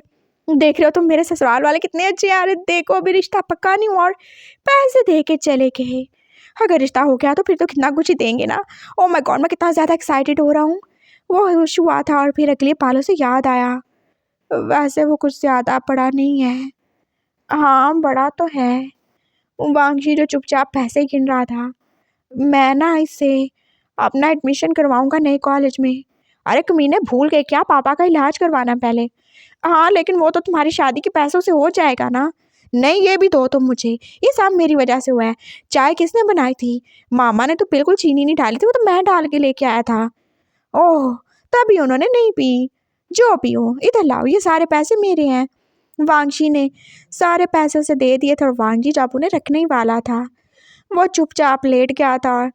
देख रहे हो तुम, मेरे ससुराल वाले कितने अच्छे हैं। अरे देखो, अभी रिश्ता पक्का नहीं हुआ और पैसे दे के चले गए। अगर रिश्ता हो गया तो फिर तो कितना कुछ ही देंगे ना। ओ माय गॉड, मैं कितना ज़्यादा एक्साइटेड हो रहा हूँ। वो खुश हुआ था और फिर अगले पालों से याद आया, वैसे वो कुछ ज़्यादा बड़ा नहीं है। हाँ, बड़ा तो है। वांगशी जो चुपचाप पैसे गिन रहा था। मैं ना इससे अपना एडमिशन करवाऊंगा नए कॉलेज में। अरे कमीने, भूल गए क्या, पापा का इलाज करवाना पहले। हाँ, लेकिन वो तो तुम्हारी शादी के पैसों से हो जाएगा ना। नहीं, ये भी दो तुम मुझे, ये सब मेरी वजह से हुआ है। चाय किसने बनाई थी? मामा ने तो बिल्कुल चीनी नहीं डाली थी, वो तो मैं डाल के लेके आया था। ओह, तभी उन्होंने नहीं पी। जो पियो, इधर लाओ, ये सारे पैसे मेरे हैं। वांगशी ने सारे पैसे उसे दे दिए थे और वांगजी जब उन्हें रखने ही वाला था, वो चुपचाप लेट गया था।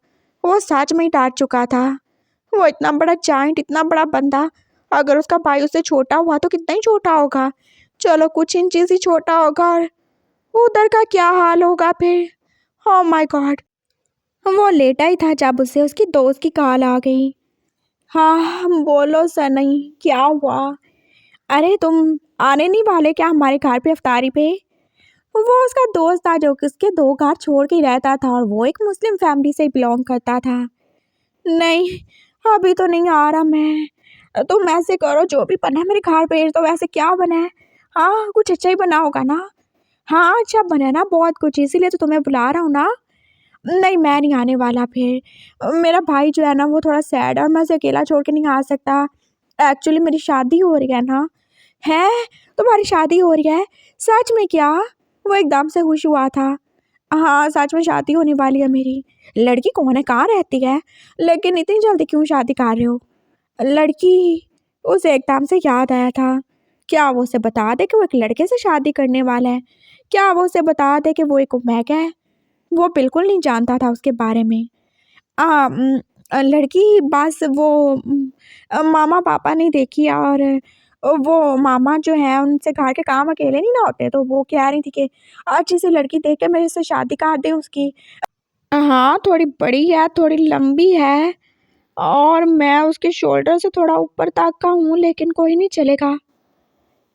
वो सच में ही डांट चुका था। वो इतना बड़ा जाइंट, इतना बड़ा बंदा, अगर उसका भाई उससे छोटा हुआ तो कितना ही छोटा होगा। चलो कुछ इंचेस ही छोटा होगा, और उधर का क्या हाल होगा फिर। Oh my God. वो लेटा ही था जब उसे उसकी दोस्त की कॉल आ गई। हाँ, बोलो सनई, क्या हुआ? अरे तुम आने नहीं वाले क्या हमारे घर पे इफ्तारी पे? वो उसका दोस्त था जो कि उसके 2 घर छोड़ के रहता था और वो एक मुस्लिम फैमिली से बिलोंग करता था। नहीं, अभी तो नहीं आ रहा मैं। तुम ऐसे करो, जो भी बना है मेरे घर भेज दो। वैसे क्या बना है? हाँ, कुछ अच्छा ही बना होगा ना। हाँ, अच्छा बना है ना बहुत कुछ, इसीलिए तो तुम्हें बुला रहा हूँ ना। नहीं, मैं नहीं आने वाला फिर। मेरा भाई जो है ना वो थोड़ा सैड है और मैं उसे अकेला छोड़ के नहीं आ सकता। एक्चुअली मेरी शादी हो रही है ना। है? तुम्हारी शादी हो रही है? सच में क्या? वो एकदम से खुश हुआ था। हाँ, सच में शादी होने वाली है मेरी। लड़की कौन है, कहाँ रहती है? लेकिन इतनी जल्दी क्यों शादी कर रहे हो? लड़की, उसे एकदम से याद आया था। क्या वो उसे बता दे कि वो एक लड़के से शादी करने वाला है? क्या वो उसे बता दे कि वो एक ओमेगा है? वो बिल्कुल नहीं जानता था उसके बारे में। लड़की बस वो मामा पापा ने देखी और वो मामा जो है उनसे घर के काम अकेले नहीं ना होते, तो वो कह रही थी कि अच्छी सी लड़की देख के मेरे से शादी कर दें उसकी। हाँ, थोड़ी बड़ी है, थोड़ी लंबी है और मैं उसके शोल्डर से थोड़ा ऊपर तक का हूँ, लेकिन कोई नहीं चलेगा।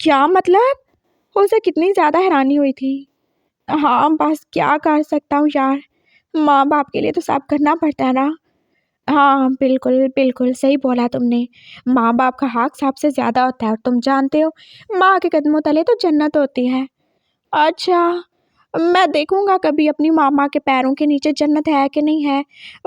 क्या मतलब? उसे कितनी ज़्यादा हैरानी हुई थी। हाँ, बस क्या कर सकता हूँ यार, माँ बाप के लिए तो सब करना पड़ता है ना। हाँ, बिल्कुल, बिल्कुल सही बोला तुमने। माँ बाप का हक सबसे ज़्यादा होता है और तुम जानते हो, माँ के कदमों तले तो जन्नत होती है। अच्छा, मैं देखूंगा कभी अपनी मामा के पैरों के नीचे जन्नत है कि नहीं है।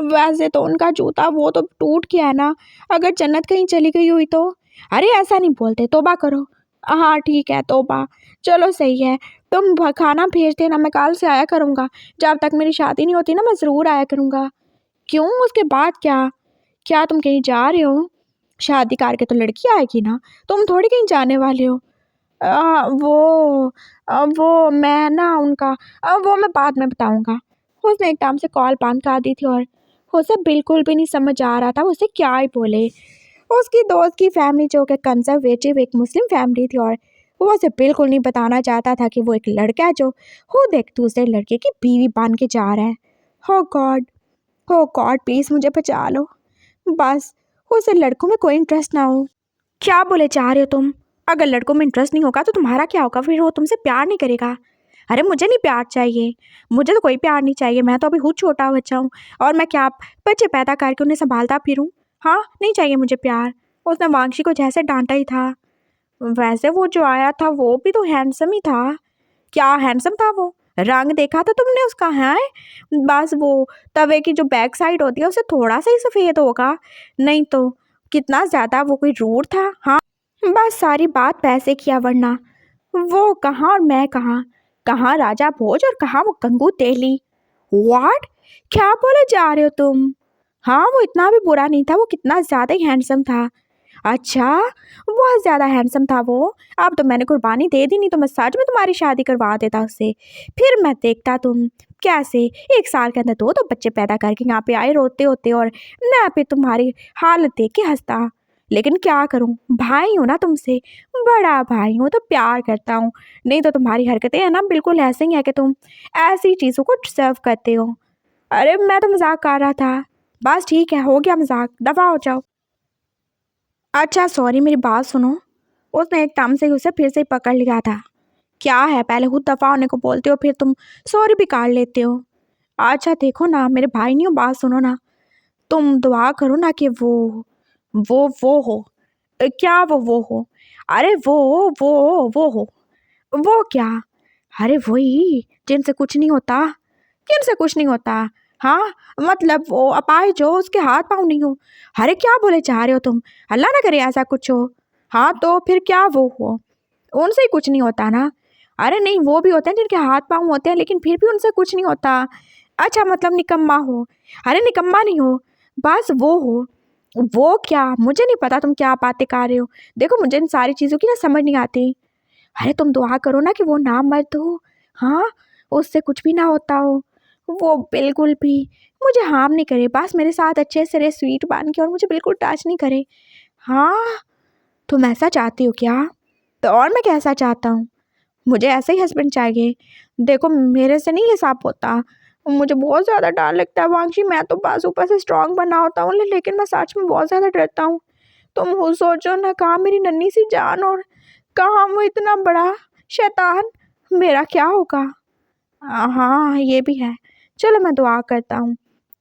वैसे तो उनका जूता वो तो टूट गया है ना, अगर जन्नत कहीं चली गई हुई तो। अरे ऐसा नहीं बोलते, तौबा करो। हाँ ठीक है, तौबा। चलो सही है, तुम खाना भेज देना, मैं कल से आया करूँगा। जब तक मेरी शादी नहीं होती ना, मैं ज़रूर आया करूँगा। क्यों, उसके बाद क्या? क्या तुम कहीं जा रहे हो? शादी करके तो लड़की आएगी ना, तुम थोड़ी कहीं जाने वाले हो। वो वो मैं ना उनका वो मैं बाद में बताऊँगा। उसने एकदम से कॉल बंद कर दी थी और उसे बिल्कुल भी नहीं समझ आ रहा था उसे क्या ही बोले। उसकी दोस्त की फैमिली जो कि कंजर्वेटिव एक मुस्लिम फैमिली थी और वो उसे बिल्कुल नहीं बताना चाहता था कि वो एक लड़का है जो खुद एक दूसरे लड़के की बीवी बन के जा रहा है। हो गॉड, हो गॉड, प्लीज़ मुझे बचा लो। बस उसे लड़कों में कोई इंटरेस्ट ना हो। क्या बोले जा रहे हो तुम? अगर लड़कों में इंटरेस्ट नहीं होगा तो तुम्हारा क्या होगा? फिर वो तुमसे प्यार नहीं करेगा। अरे मुझे नहीं प्यार चाहिए, मुझे तो कोई प्यार नहीं चाहिए। मैं तो अभी खुद छोटा बच्चा हूँ और मैं क्या बच्चे पैदा करके उन्हें संभालता फिरूँ? हाँ, नहीं चाहिए मुझे प्यार। उसने वांगशी को जैसे डांटा ही था। वैसे वो जो आया था वो भी तो हैंडसम ही था। क्या हैंडसम था वो? रंग देखा था तुमने उसका? है बस वो तवे की जो बैक साइड होती है उसे थोड़ा सा ही सफ़ेद होगा, नहीं तो कितना ज़्यादा वो कोई रूड था। हाँ, बस सारी बात पैसे की है, वरना वो कहाँ और मैं कहाँ, कहाँ राजा भोज और कहाँ वो गंगू तेली। व्हाट? क्या बोले जा रहे हो तुम? हाँ, वो इतना भी बुरा नहीं था, वो कितना ज़्यादा ही हैंडसम था। अच्छा, बहुत ज़्यादा हैंडसम था वो। अब तो मैंने कुर्बानी दे दी, नहीं तो मैं सच में तुम्हारी शादी करवा देता उससे। फिर मैं देखता तुम कैसे 1 साल के अंदर 2 बच्चे पैदा करके यहाँ पे आए रोते होते और मैं फिर तुम्हारी हालत देख के हंसता। लेकिन क्या करूँ, भाई हूँ ना तुमसे, बड़ा भाई हूँ तो प्यार करता हूँ। नहीं तो तुम्हारी हरकतें है ना बिल्कुल ऐसे ही है कि तुम ऐसी चीज़ों को डिजर्व करते हो। अरे मैं तो मजाक कर रहा था। बस ठीक है, हो गया मजाक, दफा हो जाओ। अच्छा सॉरी, मेरी बात सुनो। उसने एकदम से उसे फिर से ही पकड़ लिया था। क्या है, पहले खुद दफा होने को बोलते हो, फिर तुम सॉरी भी काट लेते हो। अच्छा देखो ना, मेरे भाई नहीं हो, बात सुनो ना। तुम दुआ करो ना कि वो हो। क्या वो हो? अरे वो हो। वो क्या? अरे वही जिनसे कुछ नहीं होता। किनसे कुछ नहीं होता? हाँ, मतलब वो अपाहिज हो, उसके हाथ पाँव नहीं हो। अरे क्या बोले चाह रहे हो तुम? अल्लाह ना करे ऐसा कुछ हो। हाँ तो फिर क्या वो हो? उनसे ही कुछ नहीं होता ना। अरे नहीं, वो भी होते हैं जिनके हाथ पाँव होते हैं, लेकिन फिर भी उनसे कुछ नहीं होता। अच्छा मतलब निकम्मा हो। अरे निकम्मा नहीं हो, बस वो हो। वो क्या? मुझे नहीं पता तुम क्या बातें कर रहे हो। देखो मुझे इन सारी चीज़ों की ना समझ नहीं आती। अरे तुम दुआ करो ना कि वो ना मर्द हो। हाँ, उससे कुछ भी ना होता हो। वो बिल्कुल भी मुझे हार्म नहीं करे, बस मेरे साथ अच्छे से रहे स्वीट बन के, और मुझे बिल्कुल टच नहीं करे। हाँ, तुम ऐसा चाहती हो क्या? तो और मैं कैसा चाहता हूँ? मुझे ऐसा ही हस्बैंड चाहिए। देखो मेरे से नहीं ये सब होता। मुझे बहुत ज़्यादा डर लगता है वांशी। मैं तो बस ऊपर से स्ट्रांग बना होता हूँ, लेकिन मैं सच में बहुत ज़्यादा डरता हूँ। तुम खुद सोचो ना, कहाँ मेरी नन्ही सी जान, और कहाँ वो इतना बड़ा शैतान। मेरा क्या होगा? हाँ ये भी है। चलो मैं दुआ करता हूँ,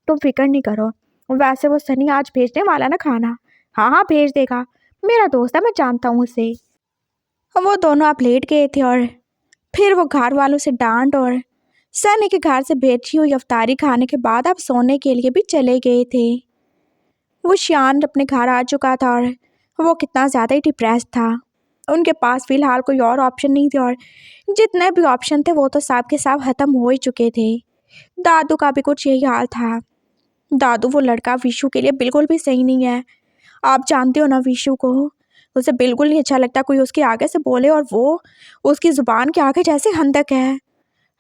तुम फिक्र नहीं करो। वैसे वो सनी आज भेजने वाला ना खाना। हाँ हाँ भेज देगा, मेरा दोस्त है, मैं जानता हूँ उसे। वो दोनों आप लेट गए थे, और फिर वो घर वालों से डांट और सनी के घर से भेजी हुई अफ्तारी खाने के बाद आप सोने के लिए भी चले गए थे। वो शियान अपने घर आ चुका था, और वो कितना ज़्यादा ही डिप्रेस था। उनके पास फ़िलहाल कोई और ऑप्शन नहीं थे, और जितने भी ऑप्शन थे वो तो सब के सब ख़त्म हो ही चुके थे। दादू का भी कुछ यही हाल था। दादू वो लड़का विशु के लिए बिल्कुल भी सही नहीं है। आप जानते हो ना विशु को, उसे बिल्कुल नहीं अच्छा लगता कोई उसके आगे से बोले, और वो उसकी ज़ुबान के आगे जैसे खंदक है।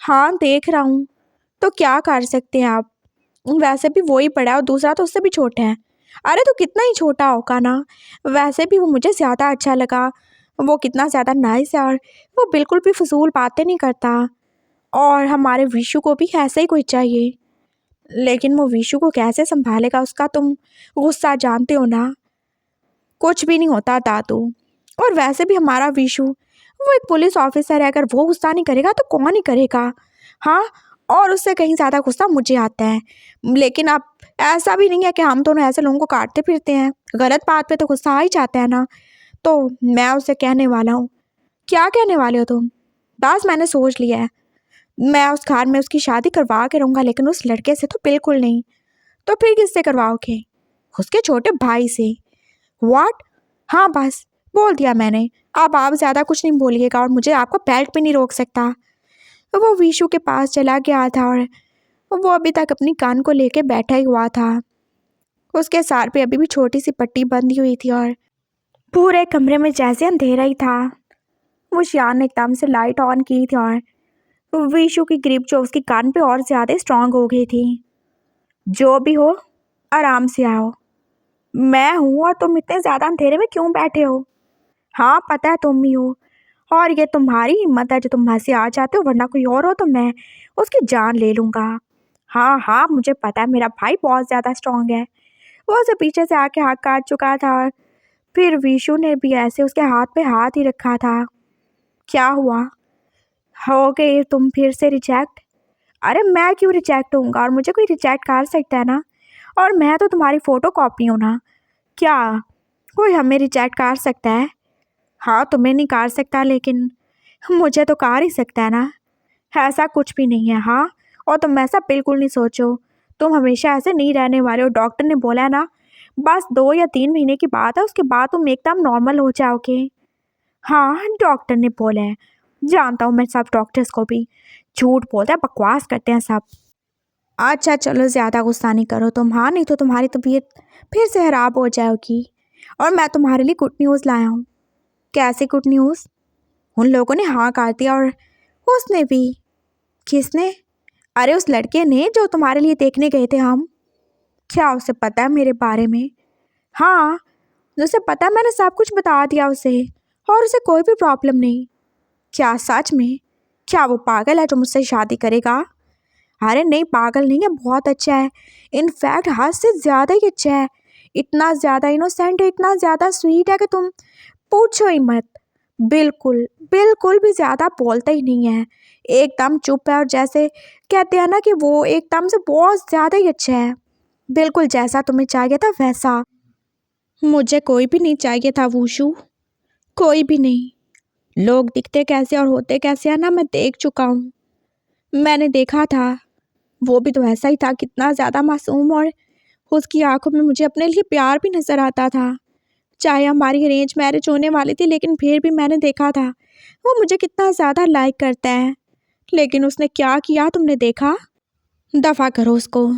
हाँ देख रहा हूँ, तो क्या कर सकते हैं आप। वैसे भी वो ही बड़ा है, और दूसरा तो उससे भी छोटा है। अरे तो कितना ही छोटा होगा ना। वैसे भी वो मुझे ज़्यादा अच्छा लगा। वो कितना ज़्यादा नाइस है, और वो बिल्कुल भी फजूल बातें नहीं करता। और हमारे विशु को भी ऐसा ही कोई चाहिए। लेकिन वो विशु को कैसे संभालेगा, उसका तुम गुस्सा जानते हो ना। कुछ भी नहीं होता दादू। और वैसे भी हमारा विशु वो एक पुलिस ऑफिसर है, अगर वो गुस्सा नहीं करेगा तो कौन ही करेगा। हाँ, और उससे कहीं ज़्यादा गुस्सा मुझे आता है। लेकिन अब ऐसा भी नहीं है कि हम दोनों ऐसे लोगों को काटते फिरते हैं। गलत बात पे तो गुस्सा आ ही जाता है ना। तो मैं उसे कहने वाला हूँ। क्या कहने वाले हो तुम? बस मैंने सोच लिया है, मैं उस घर में उसकी शादी करवा के रहूँगा, लेकिन उस लड़के से तो बिल्कुल नहीं। तो फिर किससे करवाओगे? उसके छोटे भाई से। व्हाट? हाँ बस बोल दिया मैंने। अब आप ज़्यादा कुछ नहीं बोलिएगा, और मुझे आपका बेल्ट भी नहीं रोक सकता। वो विशु के पास चला गया था, और वो अभी तक अपनी कान को लेके बैठा ही हुआ था। उसके सर पे अभी भी छोटी सी पट्टी बंधी हुई थी, और पूरे कमरे में जैसे अंधेरा ही था। वो शियान ने एकदम से लाइट ऑन की थी, और विशु की ग्रिप जो उसकी कान पे और ज़्यादा स्ट्रांग हो गई थी। जो भी हो, आराम से आओ। मैं हूँ, और तुम इतने ज़्यादा अंधेरे में क्यों बैठे हो? हाँ पता है तुम ही हो, और ये तुम्हारी हिम्मत है जो तुम वहाँ से आ जाते हो, वरना कोई और हो तो मैं उसकी जान ले लूँगा। हाँ हाँ मुझे पता है, मेरा भाई बहुत ज़्यादा स्ट्रांग है। वो उसे पीछे से आके हाथ काट चुका था, और फिर विशु ने भी ऐसे उसके हाथ पे हाथ ही रखा था। क्या हुआ? हो गए तुम फिर से रिजेक्ट? अरे मैं क्यों रिजेक्ट होऊंगा, और मुझे कोई रिजेक्ट कर सकता है ना। और मैं तो तुम्हारी फ़ोटो कॉपी हूँ ना। क्या कोई हमें रिजेक्ट कर सकता है? हाँ तुम्हें नहीं कर सकता, लेकिन मुझे तो कर ही सकता है ना। ऐसा कुछ भी नहीं है। हाँ, और तुम ऐसा बिल्कुल नहीं सोचो, तुम हमेशा ऐसे नहीं रहने वाले हो। डॉक्टर ने बोला है ना, बस 2 या 3 महीने की बात है, उसके बाद तुम एकदम नॉर्मल हो जाओगे। हाँ डॉक्टर ने बोला है। जानता हूँ मैं सब डॉक्टर्स को भी, झूठ बोलते हैं, बकवास करते हैं सब। अच्छा चलो ज़्यादा गुस्सा नहीं करो तुम। हाँ नहीं तो तुम्हारी तबीयत फिर से ख़राब हो जाएगी। और मैं तुम्हारे लिए गुड न्यूज़ लाया हूँ। कैसे गुड न्यूज़? उन लोगों ने हाँ कर दिया, और उसने भी। किसने? अरे उस लड़के ने जो तुम्हारे लिए देखने गए थे हम। क्या उसे पता है मेरे बारे में? हाँ उसे पता है, मैंने सब कुछ बता दिया उसे, और उसे कोई भी प्रॉब्लम नहीं। क्या सच में? क्या वो पागल है जो मुझसे शादी करेगा? अरे नहीं, पागल नहीं है, बहुत अच्छा है। इनफैक्ट हद से ज़्यादा ही अच्छा है। इतना ज़्यादा इनोसेंट है, इतना ज़्यादा स्वीट है कि तुम पूछो ही मत। बिल्कुल, बिल्कुल भी ज़्यादा बोलता ही नहीं है। एकदम चुप है और जैसे कहते हैं ना कि वो एकदम से बहुत ज़्यादा ही अच्छा है। बिल्कुल जैसा तुम्हें चाहिए था वैसा। मुझे कोई भी नहीं चाहिए था वूशु, कोई भी नहीं। लोग दिखते कैसे और होते कैसे हैं ना, मैं देख चुका हूँ। मैंने देखा था, वो भी तो ऐसा ही था, कितना ज़्यादा मासूम, और उसकी आंखों में मुझे अपने लिए प्यार भी नज़र आता था। चाहे हमारी अरेंज मैरिज होने वाली थी, लेकिन फिर भी मैंने देखा था वो मुझे कितना ज़्यादा लाइक करता है। लेकिन उसने क्या किया तुमने देखा? दफ़ा करो उसको,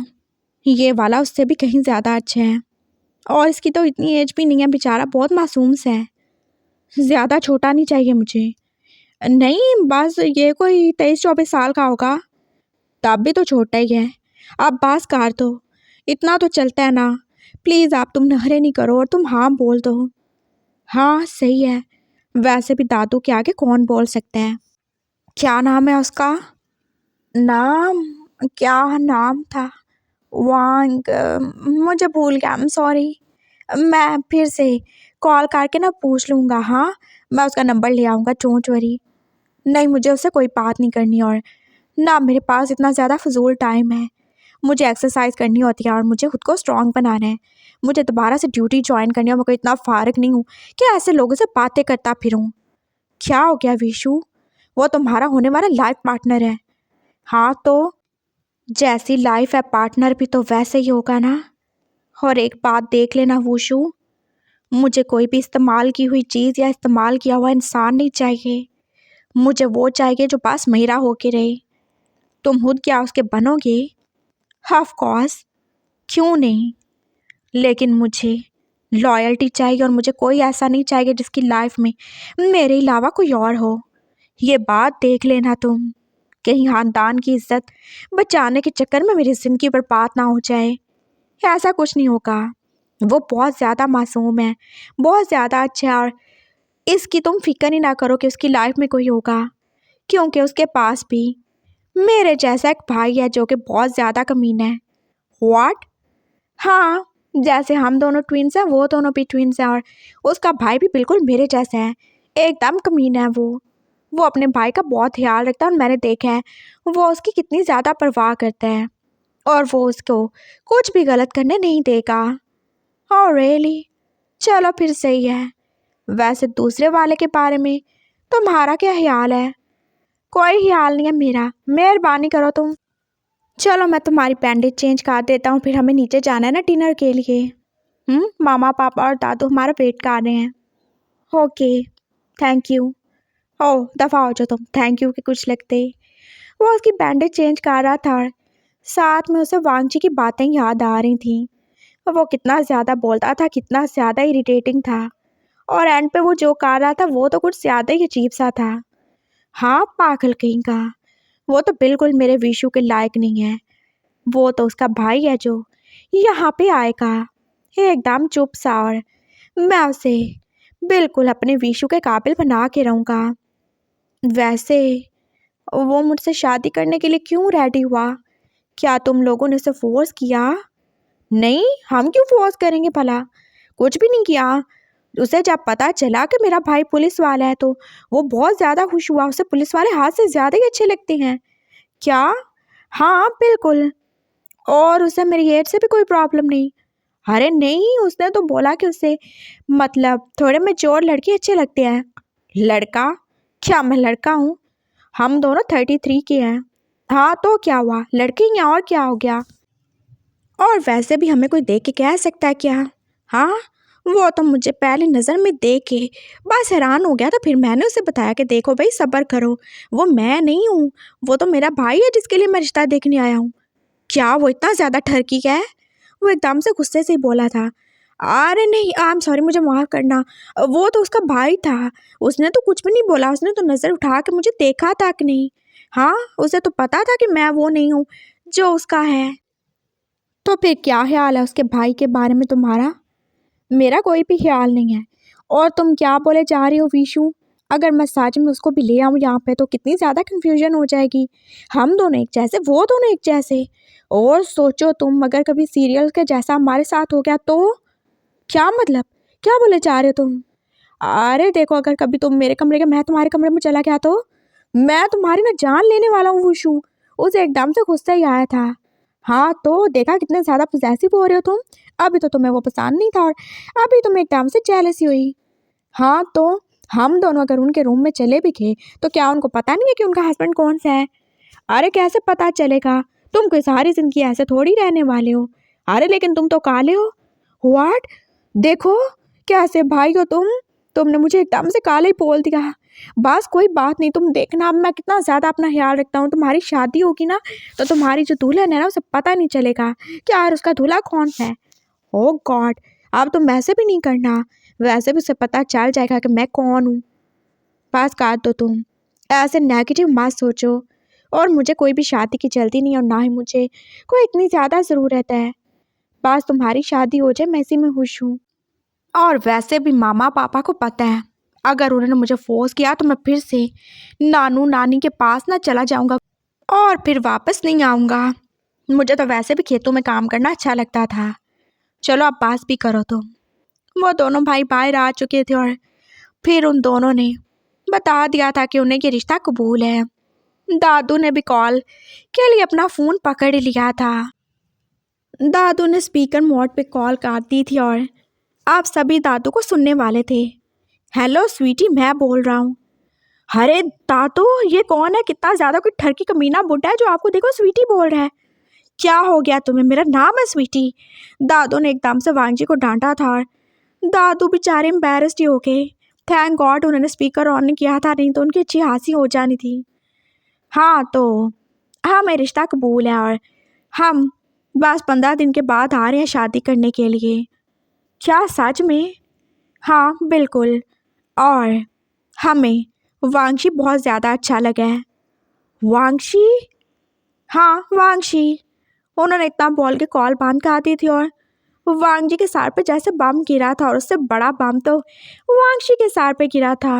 ये वाला उससे भी कहीं ज़्यादा अच्छा है। और इसकी तो इतनी एज भी नहीं है, बेचारा बहुत मासूम सा है। ज़्यादा छोटा नहीं चाहिए मुझे। नहीं, बस ये कोई 23-24 साल का होगा, तब भी तो छोटा ही है। आप बस कर दो, इतना तो चलता है ना। प्लीज़ आप तुम नखरे नहीं करो और तुम हाँ बोल दो। हाँ सही है, वैसे भी दादू के आगे कौन बोल सकता है। क्या नाम है उसका? नाम, क्या नाम था? वांग, मुझे भूल गया, आई एम सॉरी। मैं फिर से कॉल करके ना पूछ लूँगा। हाँ, मैं उसका नंबर ले आऊँगा, डोंट वरी। नहीं, मुझे उससे कोई बात नहीं करनी, और ना मेरे पास इतना ज़्यादा फजूल टाइम है। मुझे एक्सरसाइज करनी होती है और मुझे खुद को स्ट्रॉन्ग बनाना है। मुझे दोबारा से ड्यूटी ज्वाइन करनी है, मैं कोई इतना फारग नहीं हूँ कि ऐसे लोगों से बातें करता फिरूँ। क्या हो गया विशु? वो तुम्हारा होने वाला लाइफ पार्टनर है। हाँ तो जैसी लाइफ है पार्टनर भी तो वैसे ही होगा ना। और एक बात देख लेना वुशु, मुझे कोई भी इस्तेमाल की हुई चीज़ या इस्तेमाल किया हुआ इंसान नहीं चाहिए। मुझे वो चाहिए जो पास मेरा होके रहे। तुम खुद क्या उसके बनोगे? ऑफ कोर्स, क्यों नहीं। लेकिन मुझे लॉयल्टी चाहिए, और मुझे कोई ऐसा नहीं चाहिए जिसकी लाइफ में मेरे अलावा कोई और हो। ये बात देख लेना तुम, कहीं खानदान की इज्जत बचाने के चक्कर में मेरी ज़िंदगी बर्बाद ना हो जाए। ऐसा कुछ नहीं होगा। वो बहुत ज़्यादा मासूम है, बहुत ज़्यादा अच्छा है, और इसकी तुम फिक्र ही ना करो कि उसकी लाइफ में कोई होगा, क्योंकि उसके पास भी मेरे जैसा एक भाई है जो कि बहुत ज़्यादा कमीना है। व्हाट? हाँ, जैसे हम दोनों ट्विन्स हैं, वो दोनों भी ट्विन्स हैं, और उसका भाई भी बिल्कुल मेरे जैसा है, एकदम कमीना है वो अपने भाई का बहुत ख्याल रखता है, और मैंने देखा है वो उसकी कितनी ज़्यादा परवाह करता है, और वो उसको कुछ भी गलत करने नहीं देगा। Oh really? चलो फिर सही है। वैसे दूसरे वाले के बारे में तुम्हारा क्या ख्याल है? कोई ख्याल नहीं है मेरा, मेहरबानी करो तुम। चलो मैं तुम्हारी बैंडेज चेंज कर देता हूँ, फिर हमें नीचे जाना है ना डिनर के लिए। मामा पापा और दादू हमारा वेट कर रहे हैं। Okay, thank you. ओह दफ़ा हो जाओ तुम, थैंक यू के कुछ लगते। वो उसकी बैंडेज चेंज कर रहा था, और साथ में उसे वांगची की बातें याद आ रही थी। वो कितना ज़्यादा बोलता था, कितना ज़्यादा इरिटेटिंग था, और एंड पे वो जो कर रहा था वो तो कुछ ज़्यादा ही अजीब सा था। हाँ, पागल कहीं का, वो तो बिल्कुल मेरे विशु के लायक नहीं है। वो तो उसका भाई है जो यहाँ पे आएगा एकदम चुप सा, और मैं उसे बिल्कुल अपने विशु के काबिल बना के रहूँगा। वैसे वो मुझसे शादी करने के लिए क्यों रेडी हुआ? क्या तुम लोगों ने उसे फोर्स किया? नहीं, हम क्यों फोर्स करेंगे भला, कुछ भी नहीं किया। उसे जब पता चला कि मेरा भाई पुलिस वाला है तो वो बहुत ज़्यादा खुश हुआ। उसे पुलिस वाले हाथ से ज़्यादा ही अच्छे लगते हैं। क्या? हाँ बिल्कुल, और उसे मेरी एज से भी कोई प्रॉब्लम नहीं। अरे नहीं, उसने तो बोला कि उसे मतलब थोड़े मैच्योर लड़के अच्छे लगते हैं। लड़का? क्या मैं लड़का हूँ? हम दोनों 33 के हैं। हाँ तो क्या हुआ, लड़के ही हैं, और क्या हो गया। और वैसे भी हमें कोई देख के कह सकता है क्या? हाँ, वो तो मुझे पहली नज़र में देख के बस हैरान हो गया था, फिर मैंने उसे बताया कि देखो भाई सब्र करो, वो मैं नहीं हूँ, वो तो मेरा भाई है जिसके लिए मैं रिश्ता देखने आया हूँ। क्या वो इतना ज़्यादा ठरकी है? वो एकदम से गुस्से से ही बोला था। अरे नहीं, आई एम सॉरी, मुझे माफ़ करना। वो तो उसका भाई था, उसने तो कुछ भी नहीं बोला, उसने तो नज़र उठा के मुझे देखा तक नहीं। हाँ, उसे तो पता था कि मैं वो नहीं हूँ जो उसका है। तो फिर क्या ख्याल है उसके भाई के बारे में तुम्हारा? मेरा कोई भी ख्याल नहीं है। और तुम क्या बोले जा रही हो विशु? अगर मैं सच में उसको भी ले आऊँ यहाँ पे तो कितनी ज़्यादा कन्फ्यूजन हो जाएगी। हम दोनों एक जैसे, वो दोनों एक जैसे। और सोचो तुम, अगर कभी सीरियल के जैसा हमारे साथ हो गया तो? क्या मतलब, क्या बोले जा रहे हो तुम? अरे देखो, अगर कभी तुम मेरे कमरे के, मैं तुम्हारे कमरे में चला गया तो? मैं तुम्हारी ना जान लेने वाला हूँ वुशु। उसे एकदम से गुस्सा ही आया था। हाँ तो देखा कितने ज़्यादा पॉसेसिव हो रहे हो तुम। अभी तो तुम्हें वो पसंद नहीं था और अभी तुम्हें एकदम से जेलसी हुई। हाँ तो हम दोनों अगर उनके रूम में चले भी गए तो क्या उनको पता नहीं है कि उनका हस्बैंड कौन सा है? अरे कैसे पता चलेगा? तुम कोई सारी जिंदगी ऐसे थोड़ी रहने वाले हो। अरे लेकिन तुम तो काले हो। व्हाट? देखो कैसे भाई हो तुम। तुमने मुझे एकदम से काले ही बोल दिया। बस कोई बात नहीं, तुम देखना अब मैं कितना ज़्यादा अपना ख्याल रखता हूँ। तुम्हारी शादी होगी ना तो तुम्हारी जो दुल्हन है ना उसे पता नहीं चलेगा कि यार उसका दूल्हा कौन है। ओ गॉड, अब तुम वैसे भी नहीं करना, वैसे भी उसे पता चल जाएगा कि मैं कौन हूँ। पास कर दो तुम, ऐसे नेगेटिव मत सोचो। और मुझे कोई भी शादी की जल्दी नहीं और ना ही मुझे कोई इतनी ज़्यादा ज़रूरत है। बस तुम्हारी शादी हो जाए, मैं इसी में खुश हूँ। और वैसे भी मामा पापा को पता है, अगर उन्होंने मुझे फोर्स किया तो मैं फिर से नानू नानी के पास ना चला जाऊँगा और फिर वापस नहीं आऊँगा। मुझे तो वैसे भी खेतों में काम करना अच्छा लगता था। चलो अब पास भी करो तुम। वो दोनों भाई बाहर आ चुके थे और फिर उन दोनों ने बता दिया था कि उन्हें ये रिश्ता कबूल है। दादू ने भी कॉल के लिए अपना फ़ोन पकड़ लिया था। दादू ने स्पीकर मोड पे कॉल कर दी थी और आप सभी दादू को सुनने वाले थे। हेलो स्वीटी, मैं बोल रहा हूँ। अरे दादू, ये कौन है? कितना ज़्यादा कोई ठरकी कमीना बुड्ढा है जो आपको देखो स्वीटी बोल रहा है। क्या हो गया तुम्हें? मेरा नाम है स्वीटी। दादू ने एकदम से वांजी को डांटा था। दादू बेचारे एम्बेरस्ड ही हो गए। थैंक गॉड उन्होंने स्पीकर ऑन नहीं किया था, नहीं तो उनकी अच्छी हंसी हो जानी थी। हाँ तो हमें रिश्ता कबूल है और हम बस 15 दिन के बाद आ रहे हैं शादी करने के लिए। क्या सच में? हाँ बिल्कुल। और हमें वांगशी बहुत ज़्यादा अच्छा लगा है। वांगशी? हाँ वांगशी। उन्होंने इतना बोल के कॉल बंद कर दी थी और वांगजी के सर पे जैसे बम गिरा था और उससे बड़ा बम तो वांगशी के सर पे गिरा था।